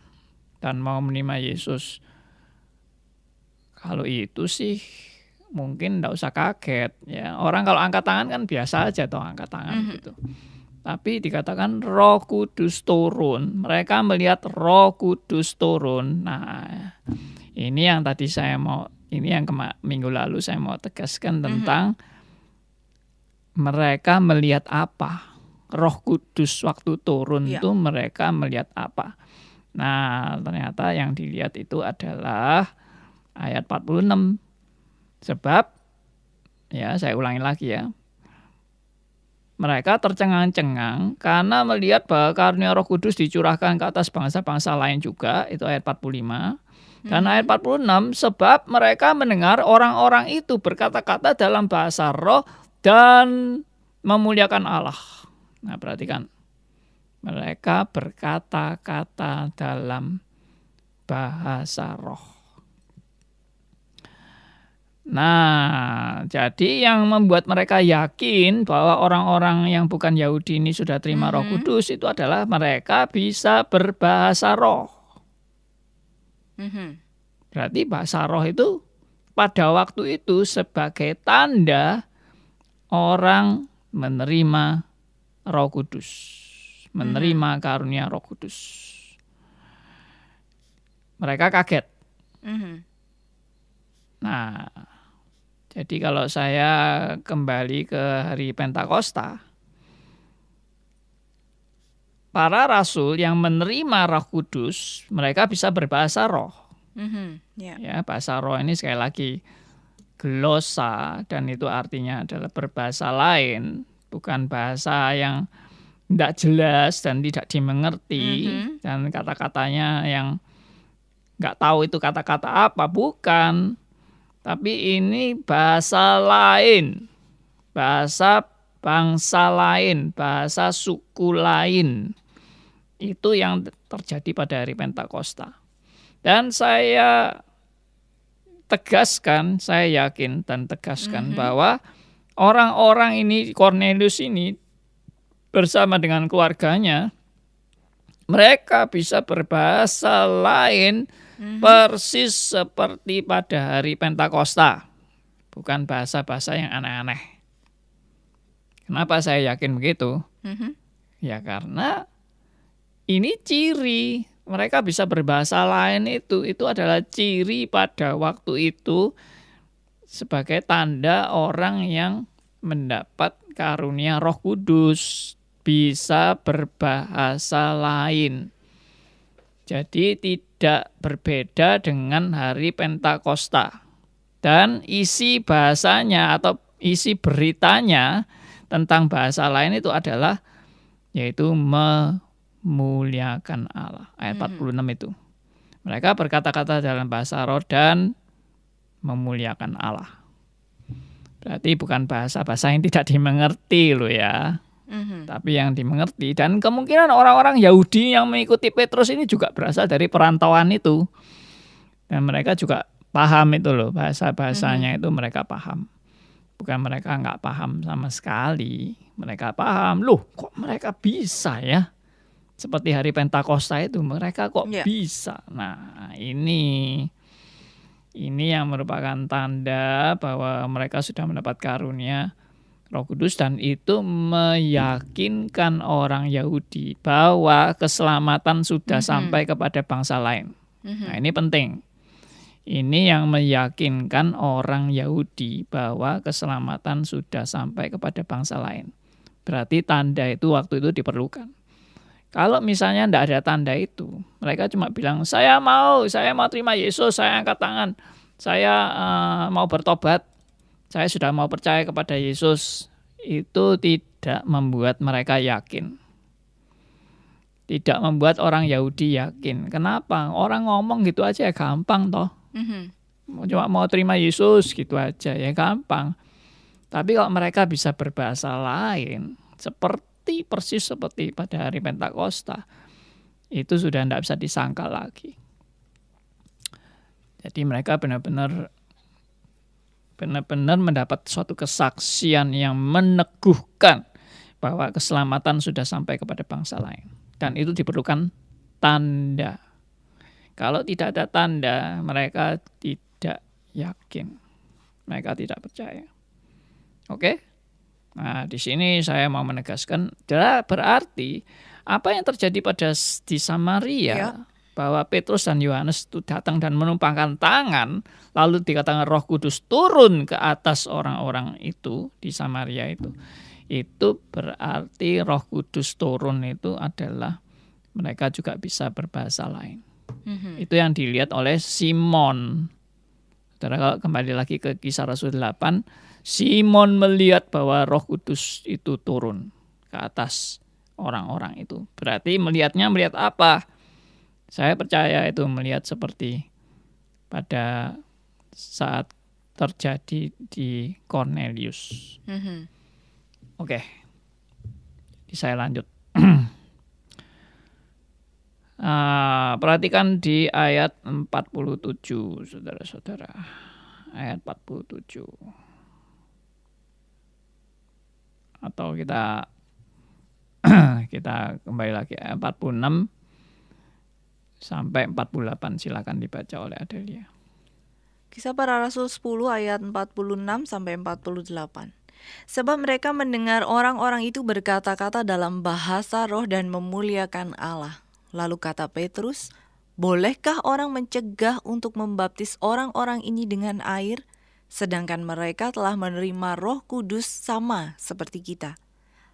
dan mau menerima Yesus. Kalau itu sih mungkin enggak usah kaget ya. Orang kalau angkat tangan kan biasa aja toh angkat tangan gitu. Tapi dikatakan Roh Kudus turun. Mereka melihat Roh Kudus turun. Nah, ini yang tadi minggu lalu saya mau tegaskan tentang mereka melihat apa. Roh Kudus waktu turun itu mereka melihat apa. Nah, ternyata yang dilihat itu adalah ayat 46. Sebab, ya saya ulangi lagi ya. Mereka tercengang-cengang karena melihat bahwa karunia Roh Kudus dicurahkan ke atas bangsa-bangsa lain juga. Itu ayat 45. Dan ayat 46, sebab mereka mendengar orang-orang itu berkata-kata dalam bahasa roh dan memuliakan Allah. Nah, perhatikan. Mereka berkata-kata dalam bahasa roh. Nah, jadi yang membuat mereka yakin bahwa orang-orang yang bukan Yahudi ini sudah terima Roh Kudus itu adalah mereka bisa berbahasa roh. Berarti bahasa roh itu pada waktu itu sebagai tanda orang menerima Roh Kudus, menerima karunia Roh Kudus. Mereka kaget. Nah, jadi kalau saya kembali ke hari Pentakosta, para rasul yang menerima Roh Kudus, mereka bisa berbahasa roh. Ya, bahasa roh ini sekali lagi glosa, dan itu artinya adalah berbahasa lain, bukan bahasa yang tidak jelas dan tidak dimengerti, dan kata-katanya yang nggak tahu itu kata-kata apa, bukan. Tapi ini bahasa lain, bahasa bangsa lain, bahasa suku lain. Itu yang terjadi pada hari Pentakosta. Dan saya tegaskan, saya yakin dan tegaskan bahwa orang-orang ini, Cornelius ini bersama dengan keluarganya, mereka bisa berbahasa lain persis seperti pada hari Pentakosta. Bukan bahasa-bahasa yang aneh-aneh. Kenapa saya yakin begitu? Ya karena ini ciri mereka bisa berbahasa lain, itu adalah ciri pada waktu itu sebagai tanda orang yang mendapat karunia Roh Kudus, bisa berbahasa lain. Jadi tidak berbeda dengan hari Pentakosta. Dan isi bahasanya atau isi beritanya tentang bahasa lain itu adalah yaitu memuliakan Allah. Ayat 46 itu. Mereka berkata-kata dalam bahasa roh dan memuliakan Allah. Berarti bukan bahasa-bahasa yang tidak dimengerti loh ya. Tapi yang dimengerti. Dan kemungkinan orang-orang Yahudi yang mengikuti Petrus ini juga berasal dari perantauan itu. Dan mereka juga paham itu loh. Bahasa-bahasanya itu mereka paham. Bukan mereka nggak paham sama sekali. Mereka paham. Loh kok mereka bisa ya? Seperti hari Pentakosta itu, mereka kok bisa. Nah, ini yang merupakan tanda bahwa mereka sudah mendapat karunia Roh Kudus, dan itu meyakinkan orang Yahudi bahwa keselamatan sudah sampai kepada bangsa lain. Nah, ini penting. Ini yang meyakinkan orang Yahudi bahwa keselamatan sudah sampai kepada bangsa lain. Berarti tanda itu waktu itu diperlukan. Kalau misalnya tidak ada tanda itu, mereka cuma bilang, saya mau terima Yesus, saya angkat tangan, saya mau bertobat, saya sudah mau percaya kepada Yesus. Itu tidak membuat mereka yakin. Tidak membuat orang Yahudi yakin. Kenapa? Orang ngomong gitu aja ya gampang toh. Cuma mau terima Yesus gitu aja ya gampang. Tapi kalau mereka bisa berbahasa lain, persis seperti pada hari Pentakosta, itu sudah tidak bisa disangkal lagi. Jadi mereka benar-benar mendapat suatu kesaksian yang meneguhkan bahwa keselamatan sudah sampai kepada bangsa lain. Dan itu diperlukan tanda. Kalau tidak ada tanda, mereka tidak yakin. Mereka tidak percaya. Oke? Nah, di sini saya mau menegaskan, berarti apa yang terjadi di Samaria, bahwa Petrus dan Yohanes itu datang dan menumpangkan tangan, lalu dikatakan Roh Kudus turun ke atas orang-orang itu di Samaria itu berarti Roh Kudus turun itu adalah mereka juga bisa berbahasa lain. Itu yang dilihat oleh Simon. Saudara, kalau kembali lagi ke Kisah Rasul 8, Simon melihat bahwa Roh Kudus itu turun ke atas orang-orang itu. Berarti melihat apa? Saya percaya itu melihat seperti pada saat terjadi di Cornelius. Oke. Jadi saya lanjut. Perhatikan di ayat 47, saudara-saudara. Ayat 47. Atau kita kembali lagi ayat 46 sampai 48, silakan dibaca oleh Adelia. Kisah Para Rasul 10 ayat 46 sampai 48. Sebab mereka mendengar orang-orang itu berkata-kata dalam bahasa roh dan memuliakan Allah. Lalu kata Petrus, bolehkah orang mencegah untuk membaptis orang-orang ini dengan air, sedangkan mereka telah menerima Roh Kudus sama seperti kita?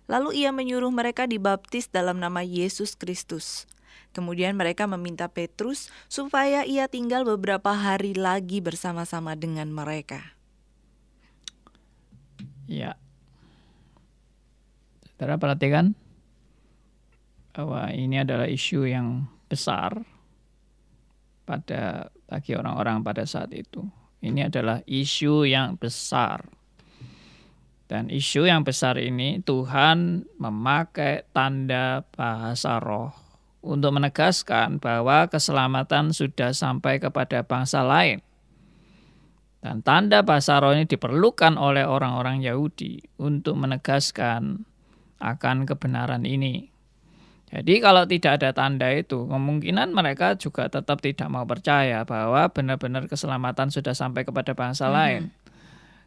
Lalu ia menyuruh mereka dibaptis dalam nama Yesus Kristus. Kemudian mereka meminta Petrus supaya ia tinggal beberapa hari lagi bersama-sama dengan mereka. Ya, saudara perhatikan bahwa ini adalah isu yang besar bagi orang-orang pada saat itu. Ini adalah isu yang besar. Dan isu yang besar ini Tuhan memakai tanda bahasa roh untuk menegaskan bahwa keselamatan sudah sampai kepada bangsa lain. Dan tanda bahasa roh ini diperlukan oleh orang-orang Yahudi untuk menegaskan akan kebenaran ini. Jadi kalau tidak ada tanda itu, kemungkinan mereka juga tetap tidak mau percaya bahwa benar-benar keselamatan sudah sampai kepada bangsa lain.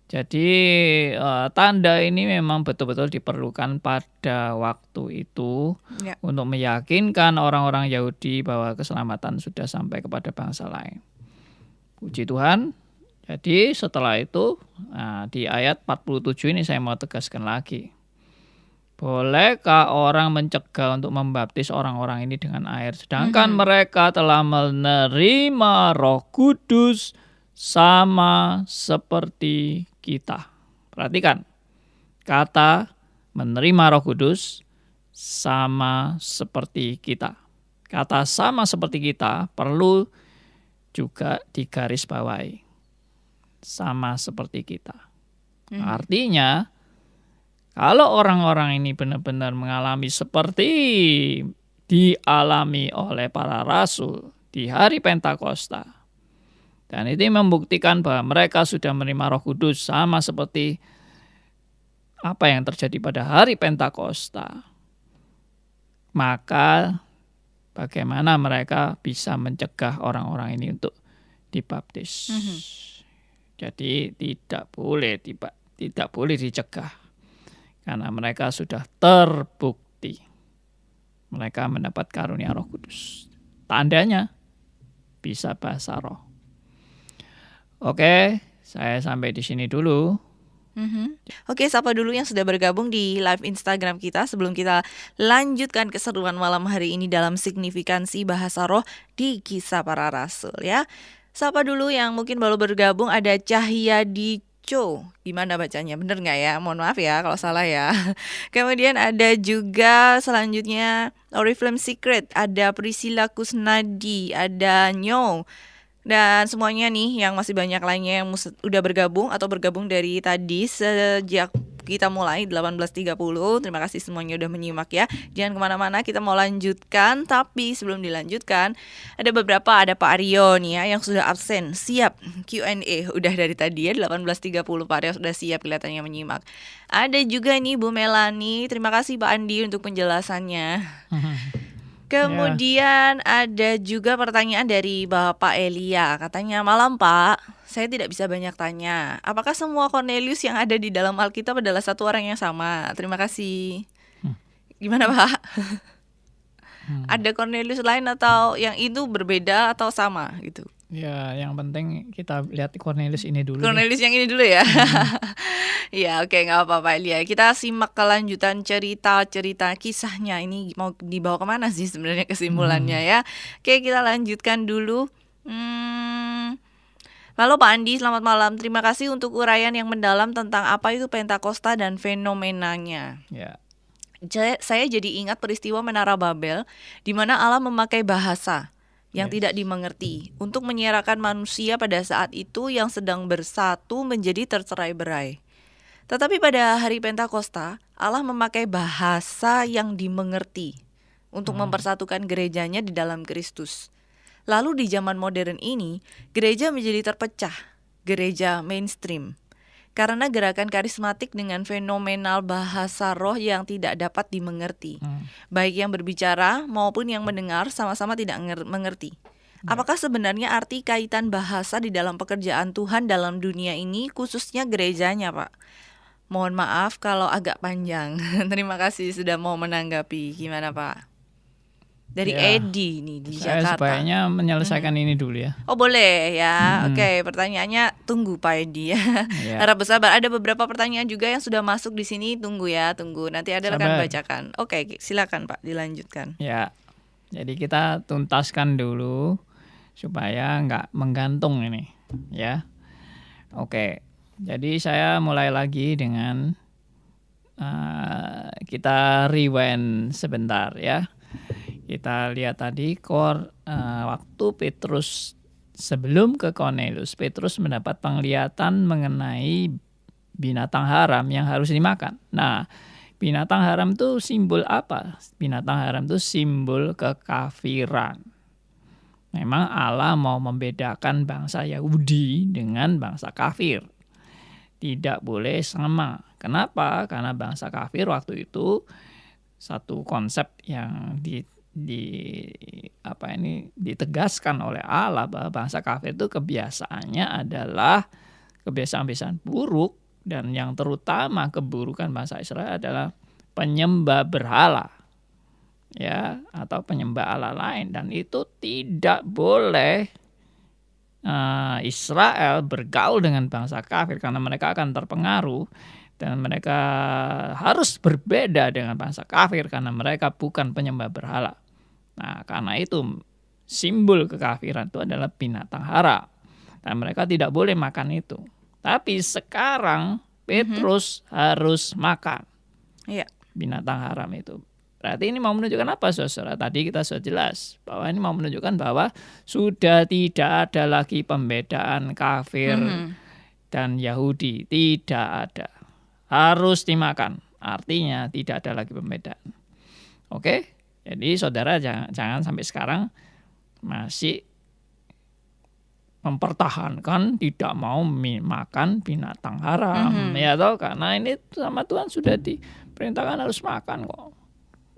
Jadi tanda ini memang betul-betul diperlukan pada waktu itu untuk meyakinkan orang-orang Yahudi bahwa keselamatan sudah sampai kepada bangsa lain. Puji Tuhan. Jadi setelah itu di ayat 47 ini saya mau tegaskan lagi. Bolehkah orang mencegah untuk membaptis orang-orang ini dengan air, sedangkan mereka telah menerima Roh Kudus sama seperti kita? Perhatikan, kata menerima Roh Kudus sama seperti kita. Kata sama seperti kita perlu juga digarisbawahi. Sama seperti kita. Artinya, kalau orang-orang ini benar-benar mengalami seperti dialami oleh para rasul di hari Pentakosta, dan itu membuktikan bahwa mereka sudah menerima Roh Kudus sama seperti apa yang terjadi pada hari Pentakosta, maka bagaimana mereka bisa mencegah orang-orang ini untuk dibaptis? Jadi tidak boleh dicegah. Karena mereka sudah terbukti mereka mendapat karunia Roh Kudus. Tandanya bisa bahasa roh. Oke, saya sampai di sini dulu. Oke, sapa dulu yang sudah bergabung di live Instagram kita sebelum kita lanjutkan keseruan malam hari ini dalam signifikansi bahasa roh di Kisah Para Rasul ya. Sapa dulu yang mungkin baru bergabung, ada Cahyadi gimana bacanya? Bener nggak ya? Mohon maaf ya kalau salah ya. Kemudian ada juga selanjutnya Oriflame Secret, ada Priscilla Kusnadi, ada Nyo, dan semuanya nih yang masih banyak lainnya yang udah bergabung atau bergabung dari tadi sejak kita mulai 18.30. Terima kasih semuanya udah menyimak ya. Jangan kemana-mana, kita mau lanjutkan. Tapi sebelum dilanjutkan, ada Pak Aryo nih ya yang sudah absen, siap Q&A. Udah dari tadi ya 18.30 Pak Aryo sudah siap kelihatannya menyimak. Ada juga nih Bu Melani. Terima kasih Pak Andi untuk penjelasannya. Kemudian ada juga pertanyaan dari Bapak Elia. Katanya, malam Pak, saya tidak bisa banyak tanya. Apakah semua Cornelius yang ada di dalam Alkitab adalah satu orang yang sama? Terima kasih. Gimana Pak? Ada Cornelius lain atau yang itu berbeda atau sama gitu? Ya, yang penting kita lihat Cornelius ini dulu. Cornelius yang ini dulu ya. Ya, oke, nggak apa-apa Elia. Kita simak kelanjutan cerita kisahnya. Ini mau dibawa kemana sih sebenarnya kesimpulannya ya? Oke, kita lanjutkan dulu. Lalu Pak Andi, selamat malam. Terima kasih untuk uraian yang mendalam tentang apa itu Pentakosta dan fenomenanya. Ya. Saya jadi ingat peristiwa Menara Babel, di mana Allah memakai bahasa yang tidak dimengerti untuk menyiarakan manusia pada saat itu yang sedang bersatu menjadi tercerai-berai. Tetapi pada hari Pentakosta, Allah memakai bahasa yang dimengerti untuk mempersatukan gerejanya di dalam Kristus. Lalu di zaman modern ini, gereja menjadi terpecah, gereja mainstream, karena gerakan karismatik dengan fenomenal bahasa roh yang tidak dapat dimengerti. Baik yang berbicara maupun yang mendengar sama-sama tidak mengerti. Apakah sebenarnya arti kaitan bahasa di dalam pekerjaan Tuhan dalam dunia ini, khususnya gerejanya Pak? Mohon maaf kalau agak panjang. Terima kasih sudah mau menanggapi. Gimana Pak? Dari Ya, Edi nih di saya Jakarta. sebaiknya menyelesaikan ini dulu ya. Oh boleh ya. Mm-mm. Oke, pertanyaannya tunggu Pak Edi ya. Ya, Harap bersabar. Ada beberapa pertanyaan juga yang sudah masuk di sini. Tunggu ya, tunggu. Nanti ada rekan sabar. bacakan. Oke, silakan Pak, dilanjutkan. Ya, jadi kita tuntaskan dulu supaya nggak menggantung ini, ya. Oke, jadi saya mulai lagi dengan kita rewind sebentar ya. Kita lihat tadi waktu Petrus sebelum ke Cornelius, Petrus mendapat penglihatan mengenai binatang haram yang harus dimakan. Nah, binatang haram itu simbol apa? Binatang haram itu simbol kekafiran. Memang Allah mau membedakan bangsa Yahudi dengan bangsa kafir. Tidak boleh sama. Kenapa? Karena bangsa kafir waktu itu satu konsep yang ditegaskan oleh Allah bahwa bangsa kafir itu kebiasaannya adalah kebiasaan-kebiasaan buruk, dan yang terutama keburukan bangsa Israel adalah penyembah berhala, ya, atau penyembah Allah lain, dan itu tidak boleh Israel bergaul dengan bangsa kafir karena mereka akan terpengaruh. Dan mereka harus berbeda dengan bangsa kafir karena mereka bukan penyembah berhala. Nah, karena itu simbol kekafiran itu adalah binatang haram. Dan mereka tidak boleh makan itu. Tapi sekarang Petrus harus makan binatang haram itu. Berarti ini mau menunjukkan apa, saudara? Tadi kita sudah jelas bahwa ini mau menunjukkan bahwa sudah tidak ada lagi pembedaan kafir dan Yahudi. Tidak ada. Harus dimakan. Artinya tidak ada lagi pembedaan. Oke? Jadi saudara jangan sampai sekarang masih mempertahankan tidak mau makan binatang haram. Ya toh, karena ini sama Tuhan sudah diperintahkan harus makan kok.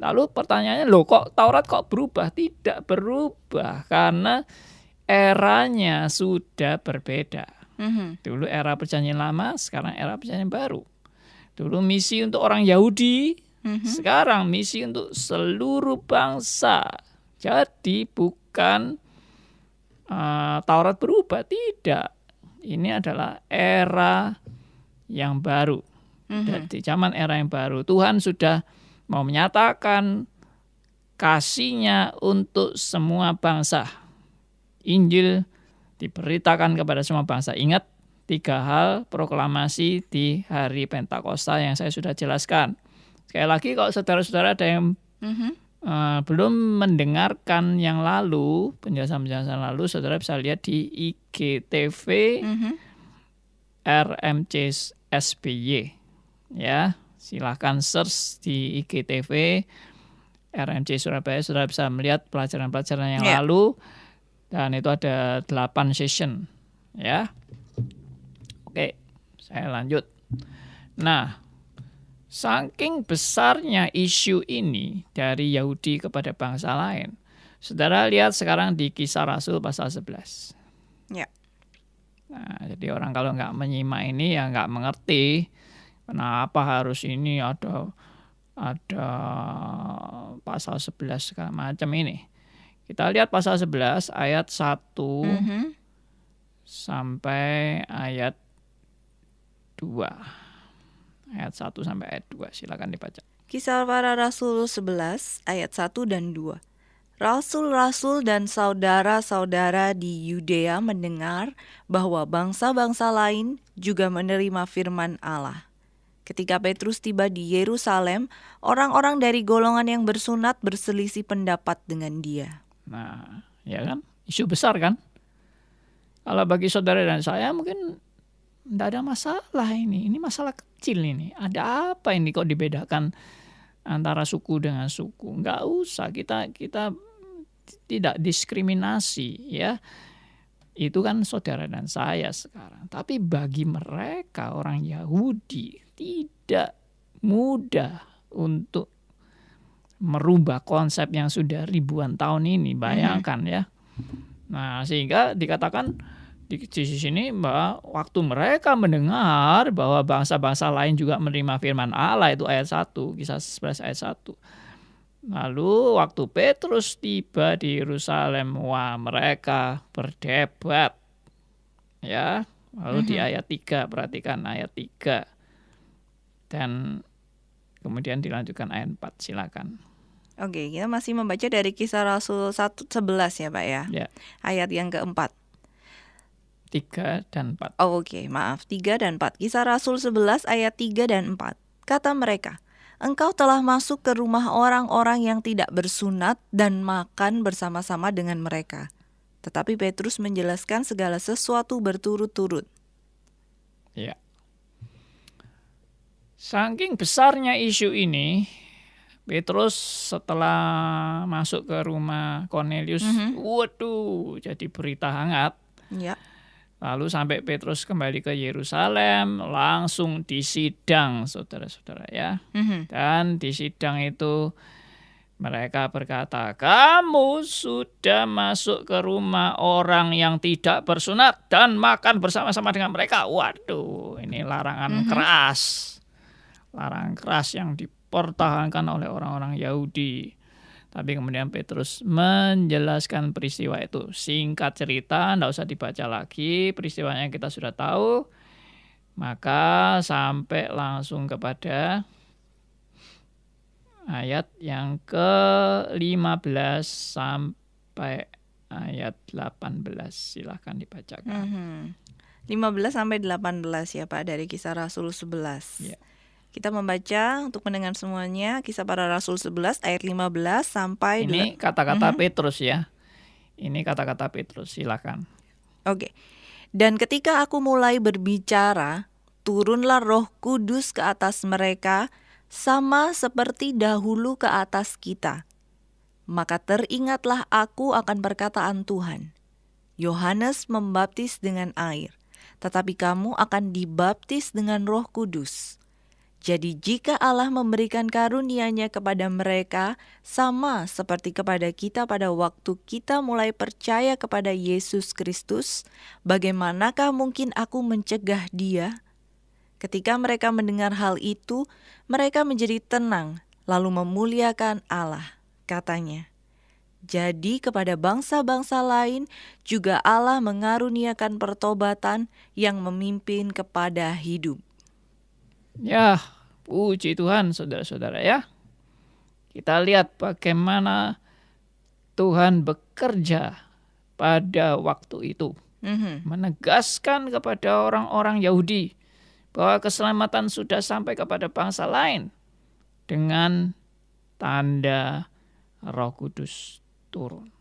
Lalu pertanyaannya, loh kok Taurat kok berubah? Tidak berubah karena eranya sudah berbeda. Dulu era perjanjian lama, sekarang era perjanjian baru. Dulu misi untuk orang Yahudi, sekarang misi untuk seluruh bangsa. Jadi bukan Taurat berubah, tidak. Ini adalah era yang baru. Di zaman era yang baru, Tuhan sudah mau menyatakan kasih-Nya untuk semua bangsa. Injil diberitakan kepada semua bangsa. Ingat 3 hal proklamasi di hari Pentakosta yang saya sudah jelaskan. Sekali lagi, kalau saudara-saudara ada yang belum mendengarkan yang lalu, penjelasan-penjelasan lalu, saudara bisa lihat di IGTV RMC SBY. Ya, silahkan search di IGTV RMC Surabaya, saudara bisa melihat pelajaran-pelajaran yang lalu, dan itu ada 8 session. Ya. Oke, saya lanjut. Nah, saking besarnya isu ini dari Yahudi kepada bangsa lain, saudara lihat sekarang di Kisah Rasul pasal 11. Ya. Nah, jadi orang kalau nggak menyimak ini ya nggak mengerti kenapa harus ini ada pasal 11 segala macam ini. Kita lihat pasal 11 ayat 1 sampai ayat 2. Ayat 1 sampai ayat 2, silakan dibaca. Kisah Para Rasul 11 ayat 1 dan 2. Rasul-rasul dan saudara-saudara di Yudea mendengar bahwa bangsa-bangsa lain juga menerima firman Allah. Ketika Petrus tiba di Yerusalem, orang-orang dari golongan yang bersunat berselisih pendapat dengan dia. Nah, ya kan? Isu besar kan? Kalau bagi saudara dan saya mungkin tidak ada masalah ini. Ini masalah kecil ini. Ada apa ini kok dibedakan antara suku dengan suku? Enggak usah, kita tidak diskriminasi ya. Itu kan saudara dan saya sekarang. Tapi bagi mereka orang Yahudi tidak mudah untuk merubah konsep yang sudah ribuan tahun ini. Bayangkan ya. Nah, sehingga dikatakan di sisi ini bahwa waktu mereka mendengar bahwa bangsa-bangsa lain juga menerima firman Allah, itu ayat 1, Kisah 11 ayat 1. Lalu waktu Petrus tiba di Yerusalem, wah mereka berdebat. Ya, lalu di ayat 3, perhatikan ayat 3. Dan kemudian dilanjutkan ayat 4, silakan. Oke, kita masih membaca dari Kisah Rasul 1:11 ya Pak ya. Ya, Ayat yang keempat. 3 dan 4. Oh, oke, maaf, 3 dan 4. Kisah Rasul 11 ayat 3 dan 4. Kata mereka, engkau telah masuk ke rumah orang-orang yang tidak bersunat dan makan bersama-sama dengan mereka. Tetapi Petrus menjelaskan segala sesuatu berturut-turut. Ya. Saking besarnya isu ini, Petrus setelah masuk ke rumah Cornelius, waduh, jadi berita hangat. Ya. Lalu sampai Petrus kembali ke Yerusalem, langsung disidang, saudara-saudara ya. Dan di sidang itu mereka berkata, kamu sudah masuk ke rumah orang yang tidak bersunat dan makan bersama-sama dengan mereka. Waduh, ini larangan keras. Larangan keras yang dipertahankan oleh orang-orang Yahudi. Tapi kemudian Petrus menjelaskan peristiwa itu. Singkat cerita, tidak usah dibaca lagi, peristiwanya kita sudah tahu. Maka sampai langsung kepada ayat yang ke-15 sampai ayat 18. Silahkan dibacakan. 15 sampai 18 ya Pak, dari Kisah Rasul 11. Ya. Kita membaca untuk mendengar semuanya Kisah Para Rasul 11 ayat 15 sampai Ini kata-kata Petrus ya. Ini kata-kata Petrus, silakan. Oke. Dan ketika aku mulai berbicara, turunlah Roh Kudus ke atas mereka sama seperti dahulu ke atas kita. Maka teringatlah aku akan perkataan Tuhan. Yohanes membaptis dengan air, tetapi kamu akan dibaptis dengan Roh Kudus. Jadi jika Allah memberikan karunia-Nya kepada mereka sama seperti kepada kita pada waktu kita mulai percaya kepada Yesus Kristus, bagaimanakah mungkin aku mencegah Dia? Ketika mereka mendengar hal itu, mereka menjadi tenang lalu memuliakan Allah. Katanya, jadi kepada bangsa-bangsa lain juga Allah mengaruniakan pertobatan yang memimpin kepada hidup. Ya, puji Tuhan saudara-saudara ya. Kita lihat bagaimana Tuhan bekerja pada waktu itu. Menegaskan kepada orang-orang Yahudi bahwa keselamatan sudah sampai kepada bangsa lain dengan tanda Roh Kudus turun.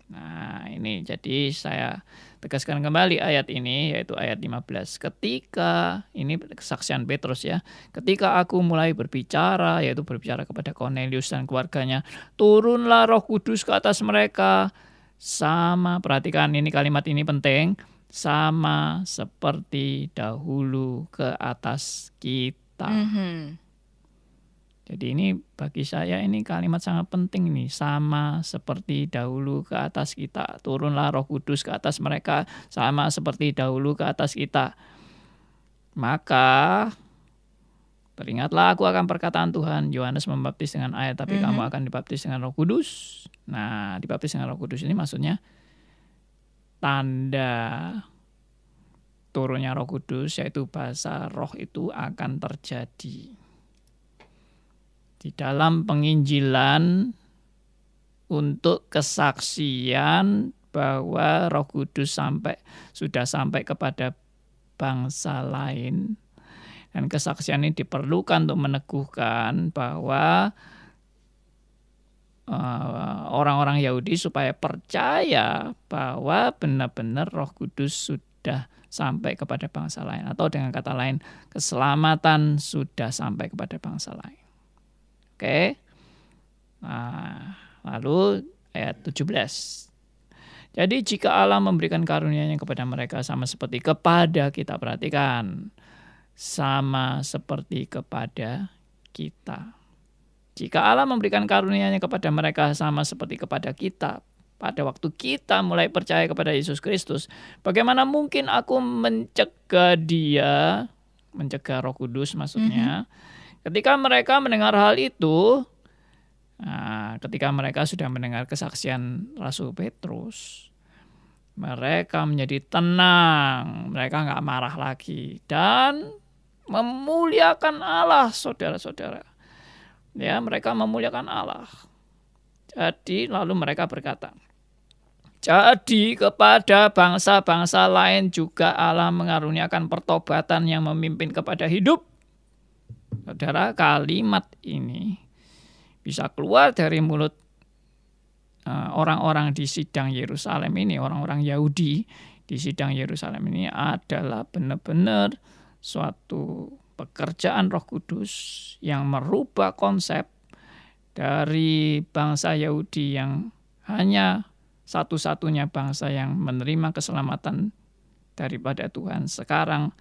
Nah, ini jadi saya tegaskan kembali ayat ini, yaitu ayat 15. Ketika, ini kesaksian Petrus ya, ketika aku mulai berbicara, yaitu berbicara kepada Cornelius dan keluarganya, turunlah Roh Kudus ke atas mereka, sama, perhatikan ini kalimat ini penting, sama seperti dahulu ke atas kita. Jadi ini bagi saya ini kalimat sangat penting nih, sama seperti dahulu ke atas kita. Turunlah Roh Kudus ke atas mereka, sama seperti dahulu ke atas kita. Maka teringatlah aku akan perkataan Tuhan. Yohanes membaptis dengan air, tapi kamu akan dibaptis dengan Roh Kudus. Nah, dibaptis dengan Roh Kudus ini maksudnya tanda turunnya Roh Kudus, yaitu bahasa roh itu akan terjadi. Di dalam penginjilan untuk kesaksian bahwa Roh Kudus sudah sampai kepada bangsa lain. Dan kesaksian ini diperlukan untuk meneguhkan bahwa orang-orang Yahudi supaya percaya bahwa benar-benar Roh Kudus sudah sampai kepada bangsa lain. Atau dengan kata lain, keselamatan sudah sampai kepada bangsa lain. Oke. Nah, lalu ayat 17. Jadi jika Allah memberikan karunia-Nya kepada mereka sama seperti kepada kita, perhatikan, sama seperti kepada kita. Jika Allah memberikan karunia-Nya kepada mereka sama seperti kepada kita pada waktu kita mulai percaya kepada Yesus Kristus, bagaimana mungkin aku mencegah Roh Kudus maksudnya, ketika mereka mendengar hal itu, ketika mereka sudah mendengar kesaksian Rasul Petrus, mereka menjadi tenang, mereka nggak marah lagi dan memuliakan Allah, saudara-saudara. Ya, mereka memuliakan Allah. Jadi lalu mereka berkata, jadi kepada bangsa-bangsa lain juga Allah mengaruniakan pertobatan yang memimpin kepada hidup. Saudara, kalimat ini bisa keluar dari mulut orang-orang di sidang Yerusalem ini, orang-orang Yahudi di sidang Yerusalem ini adalah benar-benar suatu pekerjaan Roh Kudus yang merubah konsep dari bangsa Yahudi yang hanya satu-satunya bangsa yang menerima keselamatan daripada Tuhan. Sekarang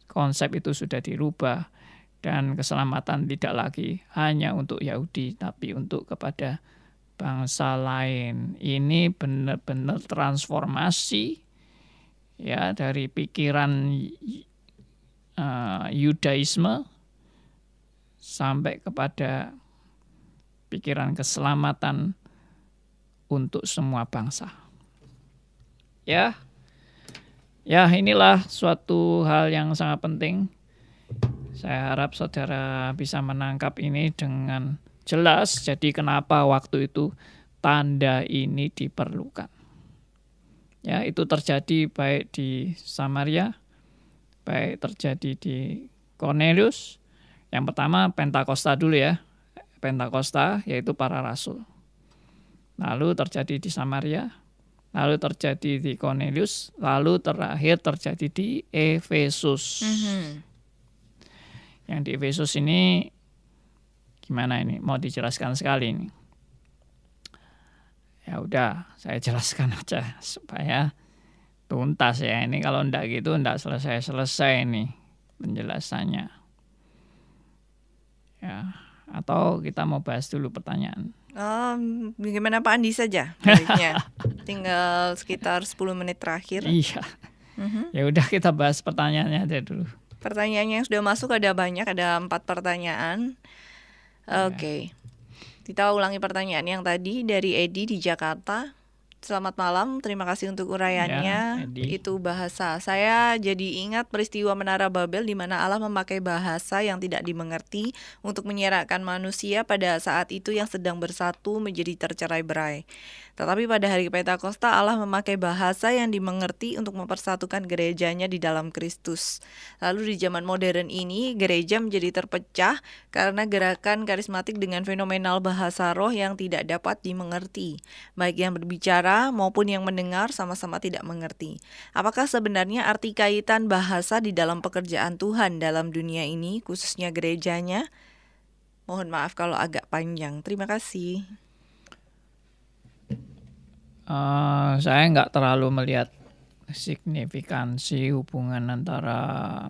konsep itu sudah dirubah dan keselamatan tidak lagi hanya untuk Yahudi tapi untuk kepada bangsa lain. Ini benar-benar transformasi ya dari pikiran Yudaisme sampai kepada pikiran keselamatan untuk semua bangsa. Ya, inilah suatu hal yang sangat penting. Saya harap saudara bisa menangkap ini dengan jelas. Jadi kenapa waktu itu tanda ini diperlukan. Ya, itu terjadi baik di Samaria, baik terjadi di Cornelius. Yang pertama Pentakosta dulu ya. Pentakosta yaitu para rasul. Lalu terjadi di Samaria, lalu terjadi di Cornelius, lalu terakhir terjadi di Efesus. Yang di Efesus ini gimana ini? Mau dijelaskan sekali ini. Ya udah, saya jelaskan aja supaya tuntas ya. Ini kalau enggak gitu enggak selesai-selesai ini penjelasannya. Ya, atau kita mau bahas dulu pertanyaan. Bagaimana Pak Andi saja baiknya. Tinggal sekitar 10 menit terakhir. Iya. Ya udah kita bahas pertanyaannya aja dulu. Pertanyaannya yang sudah masuk ada banyak, ada 4 pertanyaan. Oke. Kita ulangi pertanyaan yang tadi dari Edi di Jakarta. Selamat malam, terima kasih untuk uraiannya. Itu bahasa. Saya jadi ingat peristiwa Menara Babel di mana Allah memakai bahasa yang tidak dimengerti untuk menyerakkan manusia pada saat itu yang sedang bersatu menjadi tercerai-berai. Tetapi pada hari Pentakosta Allah memakai bahasa yang dimengerti untuk mempersatukan gerejanya di dalam Kristus. Lalu di zaman modern ini gereja menjadi terpecah karena gerakan karismatik dengan fenomenal bahasa roh yang tidak dapat dimengerti. Baik yang berbicara maupun yang mendengar sama-sama tidak mengerti. Apakah sebenarnya arti kaitan bahasa di dalam pekerjaan Tuhan dalam dunia ini, khususnya gerejanya? Mohon maaf kalau agak panjang. Terima kasih. Saya nggak terlalu melihat signifikansi hubungan antara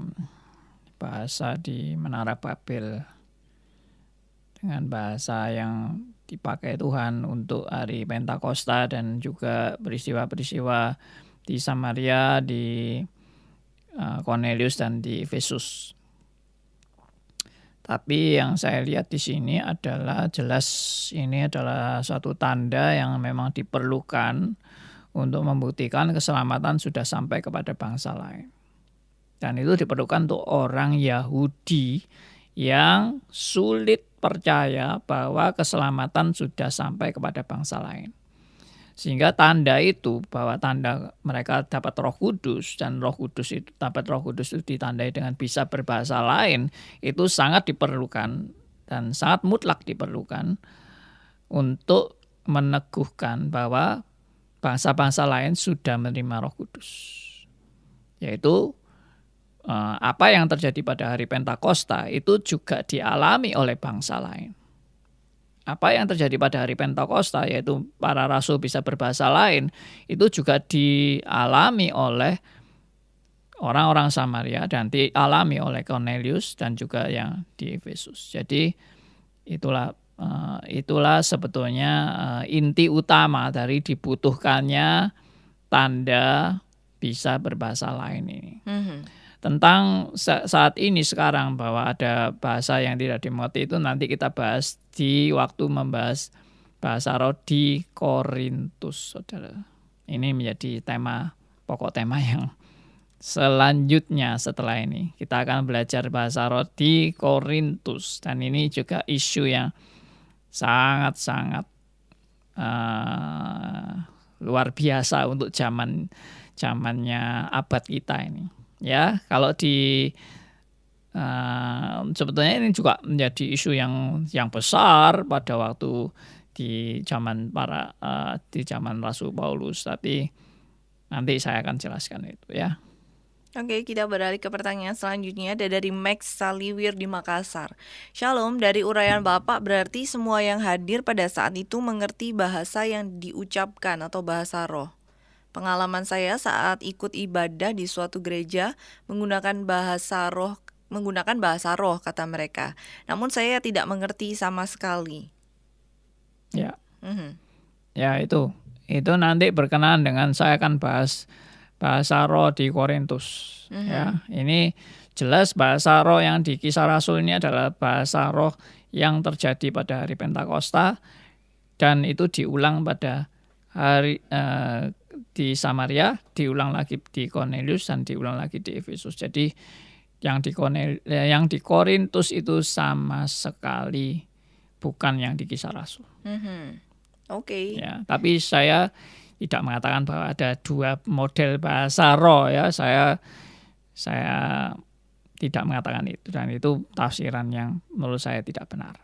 bahasa di Menara Babel dengan bahasa yang dipakai Tuhan untuk hari Pentakosta dan juga peristiwa-peristiwa di Samaria, di Cornelius dan di Efesus. Tapi yang saya lihat di sini adalah jelas ini adalah suatu tanda yang memang diperlukan untuk membuktikan keselamatan sudah sampai kepada bangsa lain. Dan itu diperlukan untuk orang Yahudi yang sulit percaya bahwa keselamatan sudah sampai kepada bangsa lain. Sehingga tanda itu, bahwa tanda mereka dapat Roh Kudus dan Roh Kudus itu ditandai dengan bisa berbahasa lain, itu sangat diperlukan dan sangat mutlak diperlukan untuk meneguhkan bahwa bangsa-bangsa lain sudah menerima Roh Kudus. Yaitu apa yang terjadi pada hari Pentakosta itu juga dialami oleh bangsa lain. Apa yang terjadi pada hari Pentakosta, yaitu para rasul bisa berbahasa lain, itu juga dialami oleh orang-orang Samaria dan dialami oleh Cornelius dan juga yang di Efesus. Jadi itulah Itulah sebetulnya inti utama dari dibutuhkannya tanda bisa berbahasa lain ini. Tentang saat ini sekarang bahwa ada bahasa yang tidak dimengerti itu nanti kita bahas di waktu membahas bahasa roh di Korintus, saudara. Ini menjadi pokok tema yang selanjutnya setelah ini. Kita akan belajar bahasa roh di Korintus. Dan ini juga isu yang sangat-sangat luar biasa untuk zamannya abad kita ini. Ya, kalau sebetulnya ini juga menjadi isu yang besar pada waktu di zaman Rasul Paulus, tapi nanti saya akan jelaskan itu ya. Oke, kita beralih ke pertanyaan selanjutnya. Ada dari Max Saliwir di Makassar. Shalom, dari uraian Bapak berarti semua yang hadir pada saat itu mengerti bahasa yang diucapkan atau bahasa roh. Pengalaman saya saat ikut ibadah di suatu gereja menggunakan bahasa roh kata mereka. Namun saya tidak mengerti sama sekali. Ya. Ya itu nanti berkenaan dengan saya akan bahas bahasa roh di Korintus. Ya, ini jelas bahasa roh yang di Kisah Rasul ini adalah bahasa roh yang terjadi pada hari Pentakosta dan itu diulang pada hari di Samaria, diulang lagi di Cornelius dan diulang lagi di Efesus. Jadi yang di Korintus itu sama sekali bukan yang di Kisah Rasul. Oke. Ya, tapi saya tidak mengatakan bahwa ada dua model bahasa roh ya. Saya tidak mengatakan itu dan itu tafsiran yang menurut saya tidak benar.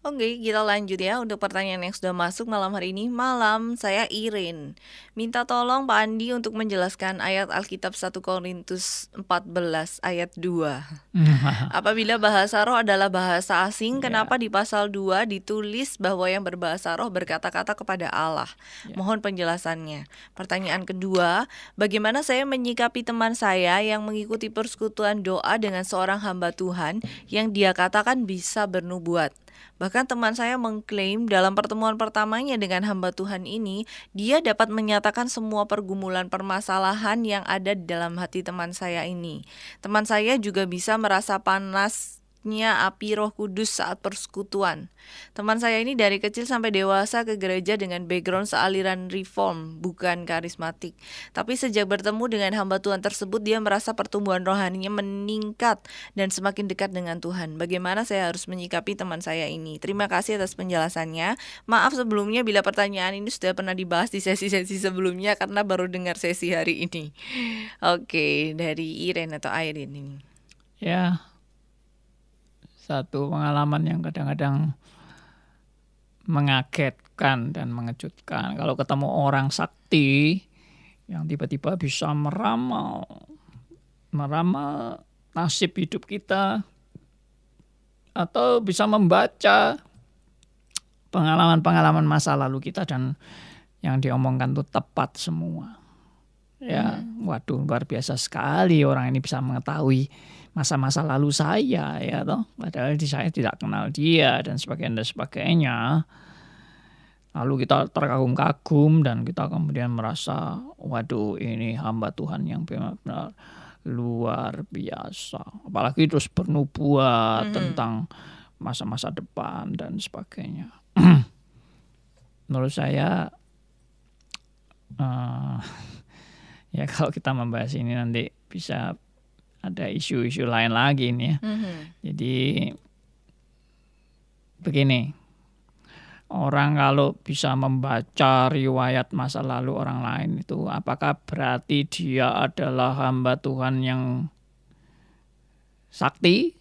Oke, kita lanjut ya untuk pertanyaan yang sudah masuk malam hari ini. Malam, saya Irin. Minta tolong Pak Andi untuk menjelaskan ayat Alkitab 1 Korintus 14 ayat 2. Apabila bahasa roh adalah bahasa asing, kenapa di pasal 2 ditulis bahwa yang berbahasa roh berkata-kata kepada Allah? Mohon penjelasannya. Pertanyaan kedua, bagaimana saya menyikapi teman saya yang mengikuti persekutuan doa dengan seorang hamba Tuhan yang dia katakan bisa bernubuat? Bahkan teman saya mengklaim dalam pertemuan pertamanya dengan hamba Tuhan ini, dia dapat menyatakan semua pergumulan permasalahan yang ada di dalam hati teman saya ini. Teman saya juga bisa merasa panasnya api Roh Kudus saat persekutuan. Teman saya ini dari kecil sampai dewasa ke gereja dengan background sealiran reform, bukan karismatik. Tapi sejak bertemu dengan hamba Tuhan tersebut, dia merasa pertumbuhan rohaninya meningkat dan semakin dekat dengan Tuhan. Bagaimana saya harus menyikapi teman saya ini? Terima kasih atas penjelasannya. Maaf sebelumnya bila pertanyaan ini sudah pernah dibahas di sesi-sesi sebelumnya karena baru dengar sesi hari ini. Oke, dari Iren atau Airin ini. Ya, satu pengalaman yang kadang-kadang mengagetkan dan mengejutkan. Kalau ketemu orang sakti yang tiba-tiba bisa meramal nasib hidup kita atau bisa membaca pengalaman-pengalaman masa lalu kita dan yang diomongkan itu tepat semua. Ya, waduh, luar biasa sekali orang ini bisa mengetahui masa-masa lalu saya ya toh, padahal saya tidak kenal dia dan sebagainya. Lalu kita terkagum-kagum dan kita kemudian merasa waduh ini hamba Tuhan yang benar-benar luar biasa. Apalagi terus bernubuat tentang masa-masa depan dan sebagainya. Menurut saya ya kalau kita membahas ini nanti bisa ada isu-isu lain lagi nih ya. Jadi begini, orang kalau bisa membaca riwayat masa lalu orang lain itu apakah berarti dia adalah hamba Tuhan yang sakti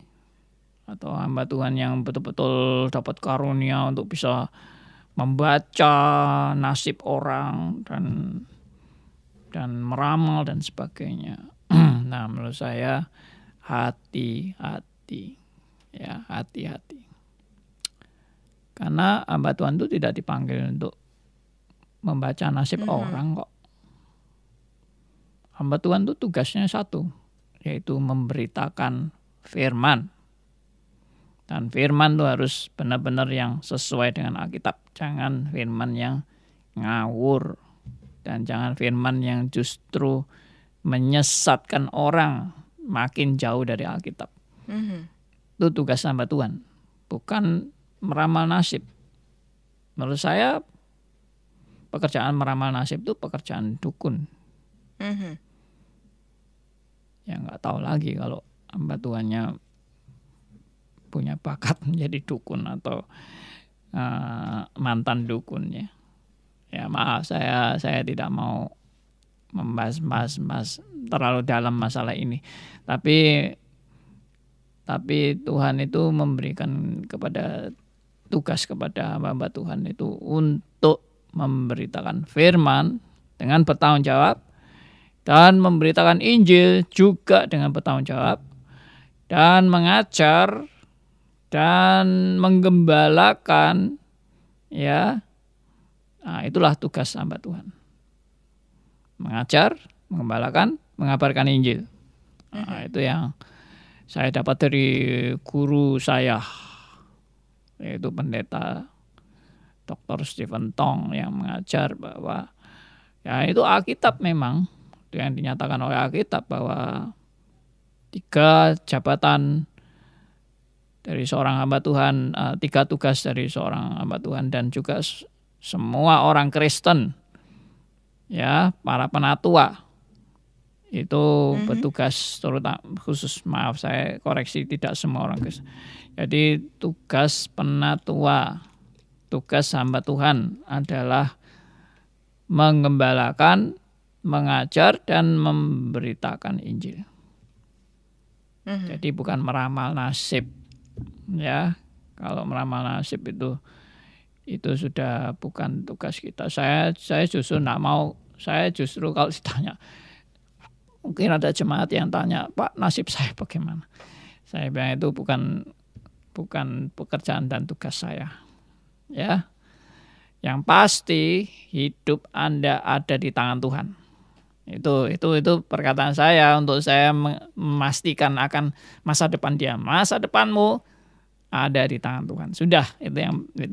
atau hamba Tuhan yang betul-betul dapat karunia untuk bisa membaca nasib orang dan meramal dan sebagainya. Nah, menurut saya hati-hati. Ya, hati-hati. Karena hamba Tuhan itu tidak dipanggil untuk membaca nasib orang kok. Hamba Tuhan itu tugasnya satu, yaitu memberitakan firman. Dan firman itu harus benar-benar yang sesuai dengan Alkitab. Jangan firman yang ngawur. Dan jangan firman yang justru menyesatkan orang makin jauh dari Alkitab. Itu tugas hamba Tuhan. Bukan meramal nasib. Menurut saya pekerjaan meramal nasib itu pekerjaan dukun. Ya nggak tahu lagi kalau hamba Tuhannya punya bakat menjadi dukun atau mantan dukunnya. Ya maaf, saya tidak mau membahas terlalu dalam masalah ini. Tapi Tuhan itu memberikan tugas kepada hamba Tuhan itu untuk memberitakan firman dengan bertanggung jawab dan memberitakan Injil juga dengan bertanggung jawab dan mengajar dan menggembalakan, ya. Nah, itulah tugas hamba Tuhan. Mengajar, menggembalakan, mengabarkan Injil. Nah, itu yang saya dapat dari guru saya, yaitu pendeta Dr. Stephen Tong, yang mengajar bahwa ya itu Alkitab memang, itu yang dinyatakan oleh Alkitab bahwa 3 jabatan dari seorang hamba Tuhan, 3 tugas dari seorang hamba Tuhan, dan juga semua orang Kristen, ya, para penatua itu bertugas, terutama khusus, maaf saya koreksi, tidak semua orang Kristen. Jadi tugas penatua, tugas hamba Tuhan adalah menggembalakan, mengajar, dan memberitakan Injil. Jadi bukan meramal nasib. Ya, kalau meramal nasib itu sudah bukan tugas kita. Saya justru tidak mau. Saya justru kalau ditanya, mungkin ada jemaat yang tanya, Pak, nasib saya bagaimana? Saya bilang itu bukan pekerjaan dan tugas saya. Ya, yang pasti hidup Anda ada di tangan Tuhan. Itu perkataan saya untuk saya memastikan akan masa depan dia. Masa depanmu ada di tangan Tuhan. Sudah, itu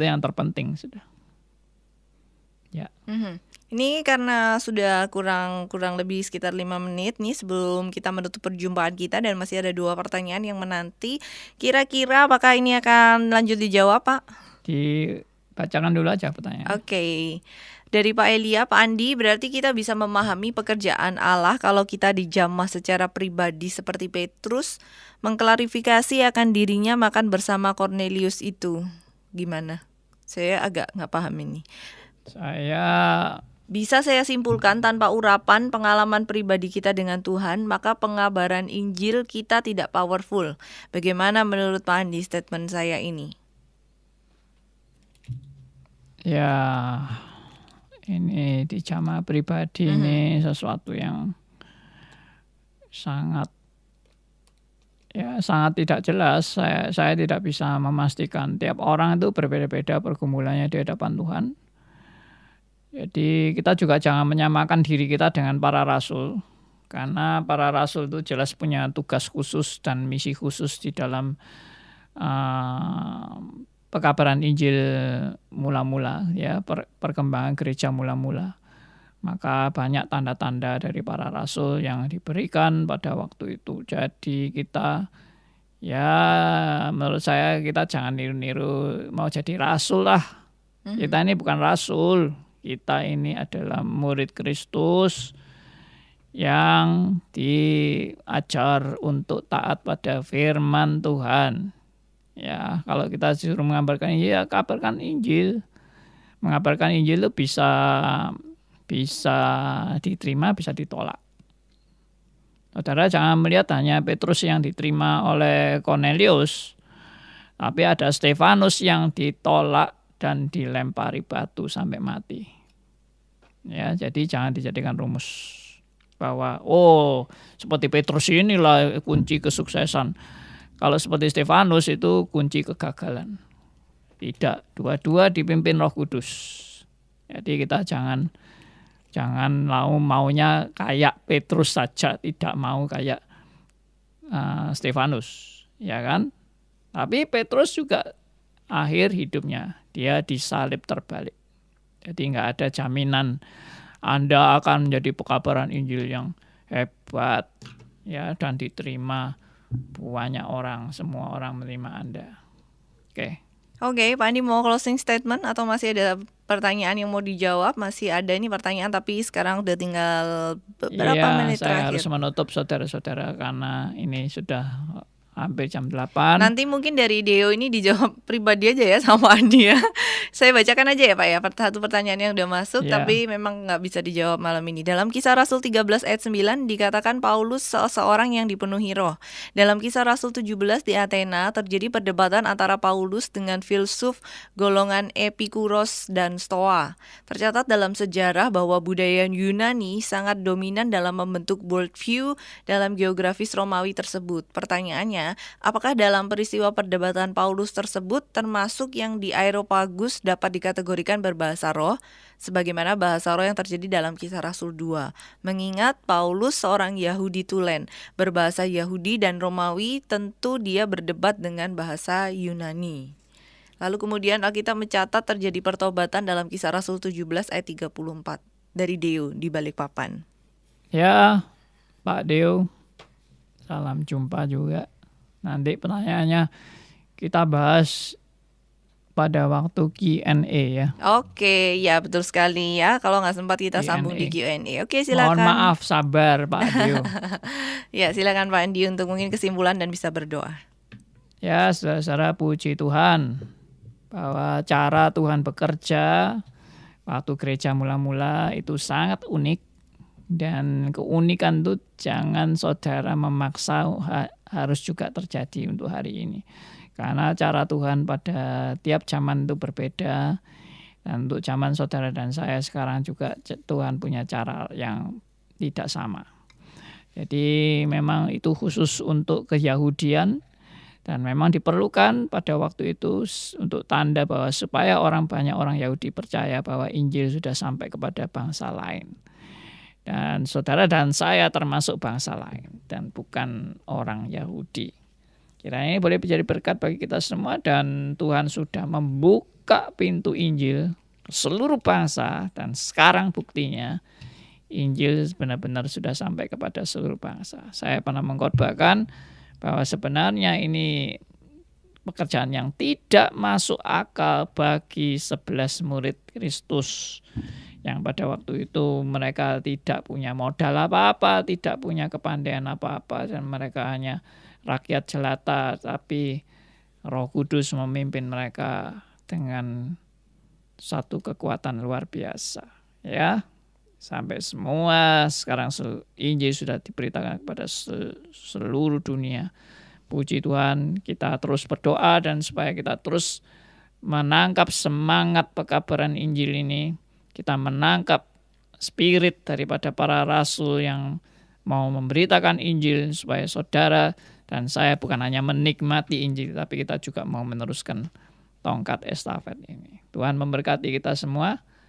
yang terpenting sudah. Ya. Ini karena sudah kurang lebih sekitar 5 menit nih sebelum kita menutup perjumpaan kita, dan masih ada 2 pertanyaan yang menanti. Kira-kira apakah ini akan lanjut dijawab, Pak? Dibacakan dulu aja pertanyaan. Oke. Dari Pak Elia, Pak Andi, berarti kita bisa memahami pekerjaan Allah kalau kita dijamah secara pribadi seperti Petrus mengklarifikasi akan dirinya makan bersama Cornelius itu. Gimana? Saya agak nggak paham ini. Bisa saya simpulkan tanpa urapan pengalaman pribadi kita dengan Tuhan, maka pengabaran Injil kita tidak powerful. Bagaimana menurut Pak Andi statement saya ini? Ya, ini di jamaah pribadi ini sesuatu yang sangat tidak jelas. Saya tidak bisa memastikan. Tiap orang itu berbeda-beda pergumulannya di hadapan Tuhan. Jadi kita juga jangan menyamakan diri kita dengan para rasul, karena para rasul itu jelas punya tugas khusus dan misi khusus di dalam pekabaran Injil mula-mula, ya, perkembangan gereja mula-mula. Maka banyak tanda-tanda dari para rasul yang diberikan pada waktu itu. Jadi kita, ya menurut saya kita jangan niru-niru mau jadi rasul lah. Kita ini bukan rasul. Kita ini adalah murid Kristus yang diajar untuk taat pada firman Tuhan. Ya, kalau kita disuruh mengabarkan Injil, ya kabarkan Injil. Mengabarkan Injil itu bisa diterima, bisa ditolak. Saudara jangan melihat hanya Petrus yang diterima oleh Cornelius, tapi ada Stefanus yang ditolak dan dilempari batu sampai mati. Ya, jadi jangan dijadikan rumus bahwa seperti Petrus inilah kunci kesuksesan. Kalau seperti Stefanus itu kunci kegagalan. Tidak, dua-dua dipimpin Roh Kudus. Jadi kita jangan maunya kayak Petrus saja, tidak mau kayak Stefanus, ya kan? Tapi Petrus juga akhir hidupnya dia disalib terbalik. Jadi nggak ada jaminan Anda akan menjadi pekabaran Injil yang hebat ya dan diterima banyak orang, semua orang menerima Anda. Oke. Oke, Pak Andi mau closing statement atau masih ada pertanyaan yang mau dijawab? Masih ada ini pertanyaan tapi sekarang udah tinggal beberapa menit saya terakhir. harus menutup saudara-saudara karena ini sudah hampir jam 8. Nanti mungkin dari Deo ini dijawab pribadi aja ya sama Andi ya. Saya bacakan aja ya Pak ya, satu pertanyaan yang udah masuk tapi memang nggak bisa dijawab malam ini. Dalam Kisah Rasul 13 ayat 9 dikatakan Paulus seseorang yang dipenuhi roh. Dalam Kisah Rasul 17 di Athena terjadi perdebatan antara Paulus dengan filsuf golongan Epikuros dan Stoa. Tercatat dalam sejarah bahwa budaya Yunani sangat dominan dalam membentuk worldview dalam geografis Romawi tersebut. Pertanyaannya, apakah dalam peristiwa perdebatan Paulus tersebut termasuk yang di Areopagus dapat dikategorikan berbahasa roh sebagaimana bahasa roh yang terjadi dalam Kisah Rasul 2? Mengingat Paulus seorang Yahudi tulen, berbahasa Yahudi dan Romawi, tentu dia berdebat dengan bahasa Yunani. Lalu kemudian Alkitab mencatat terjadi pertobatan dalam Kisah Rasul 17 ayat 34 dari Deo di Balikpapan. Ya, Pak Deo, salam jumpa juga. Nanti pertanyaannya kita bahas pada waktu Q&A ya. Oke, ya betul sekali ya. Kalau nggak sempat kita sambung di Q&A. Oke, silakan. Mohon maaf, sabar Pak Deo. Ya, silakan Pak Andi untuk mungkin kesimpulan dan bisa berdoa. Ya, saudara-saudara, puji Tuhan bahwa cara Tuhan bekerja waktu gereja mula-mula itu sangat unik. Dan keunikan itu jangan saudara memaksa harus juga terjadi untuk hari ini. Karena cara Tuhan pada tiap zaman itu berbeda. Dan untuk zaman saudara dan saya sekarang juga Tuhan punya cara yang tidak sama. Jadi memang itu khusus untuk keyahudian. Dan memang diperlukan pada waktu itu untuk tanda bahwa supaya banyak orang Yahudi percaya bahwa Injil sudah sampai kepada bangsa lain. Dan saudara dan saya termasuk bangsa lain dan bukan orang Yahudi. Kiranya ini boleh menjadi berkat bagi kita semua dan Tuhan sudah membuka pintu Injil ke seluruh bangsa dan sekarang buktinya Injil benar-benar sudah sampai kepada seluruh bangsa. Saya pernah mengkhotbahkan bahwa sebenarnya ini pekerjaan yang tidak masuk akal bagi 11 murid Kristus. Yang pada waktu itu mereka tidak punya modal apa-apa, tidak punya kepandaian apa-apa, dan mereka hanya rakyat jelata, tapi Roh Kudus memimpin mereka dengan satu kekuatan luar biasa. Ya, sampai semua sekarang Injil sudah diberitakan kepada seluruh dunia. Puji Tuhan, kita terus berdoa dan supaya kita terus menangkap semangat pekabaran Injil ini. Kita menangkap spirit daripada para rasul yang mau memberitakan Injil supaya saudara dan saya bukan hanya menikmati Injil, tapi kita juga mau meneruskan tongkat estafet ini. Tuhan memberkati kita semua.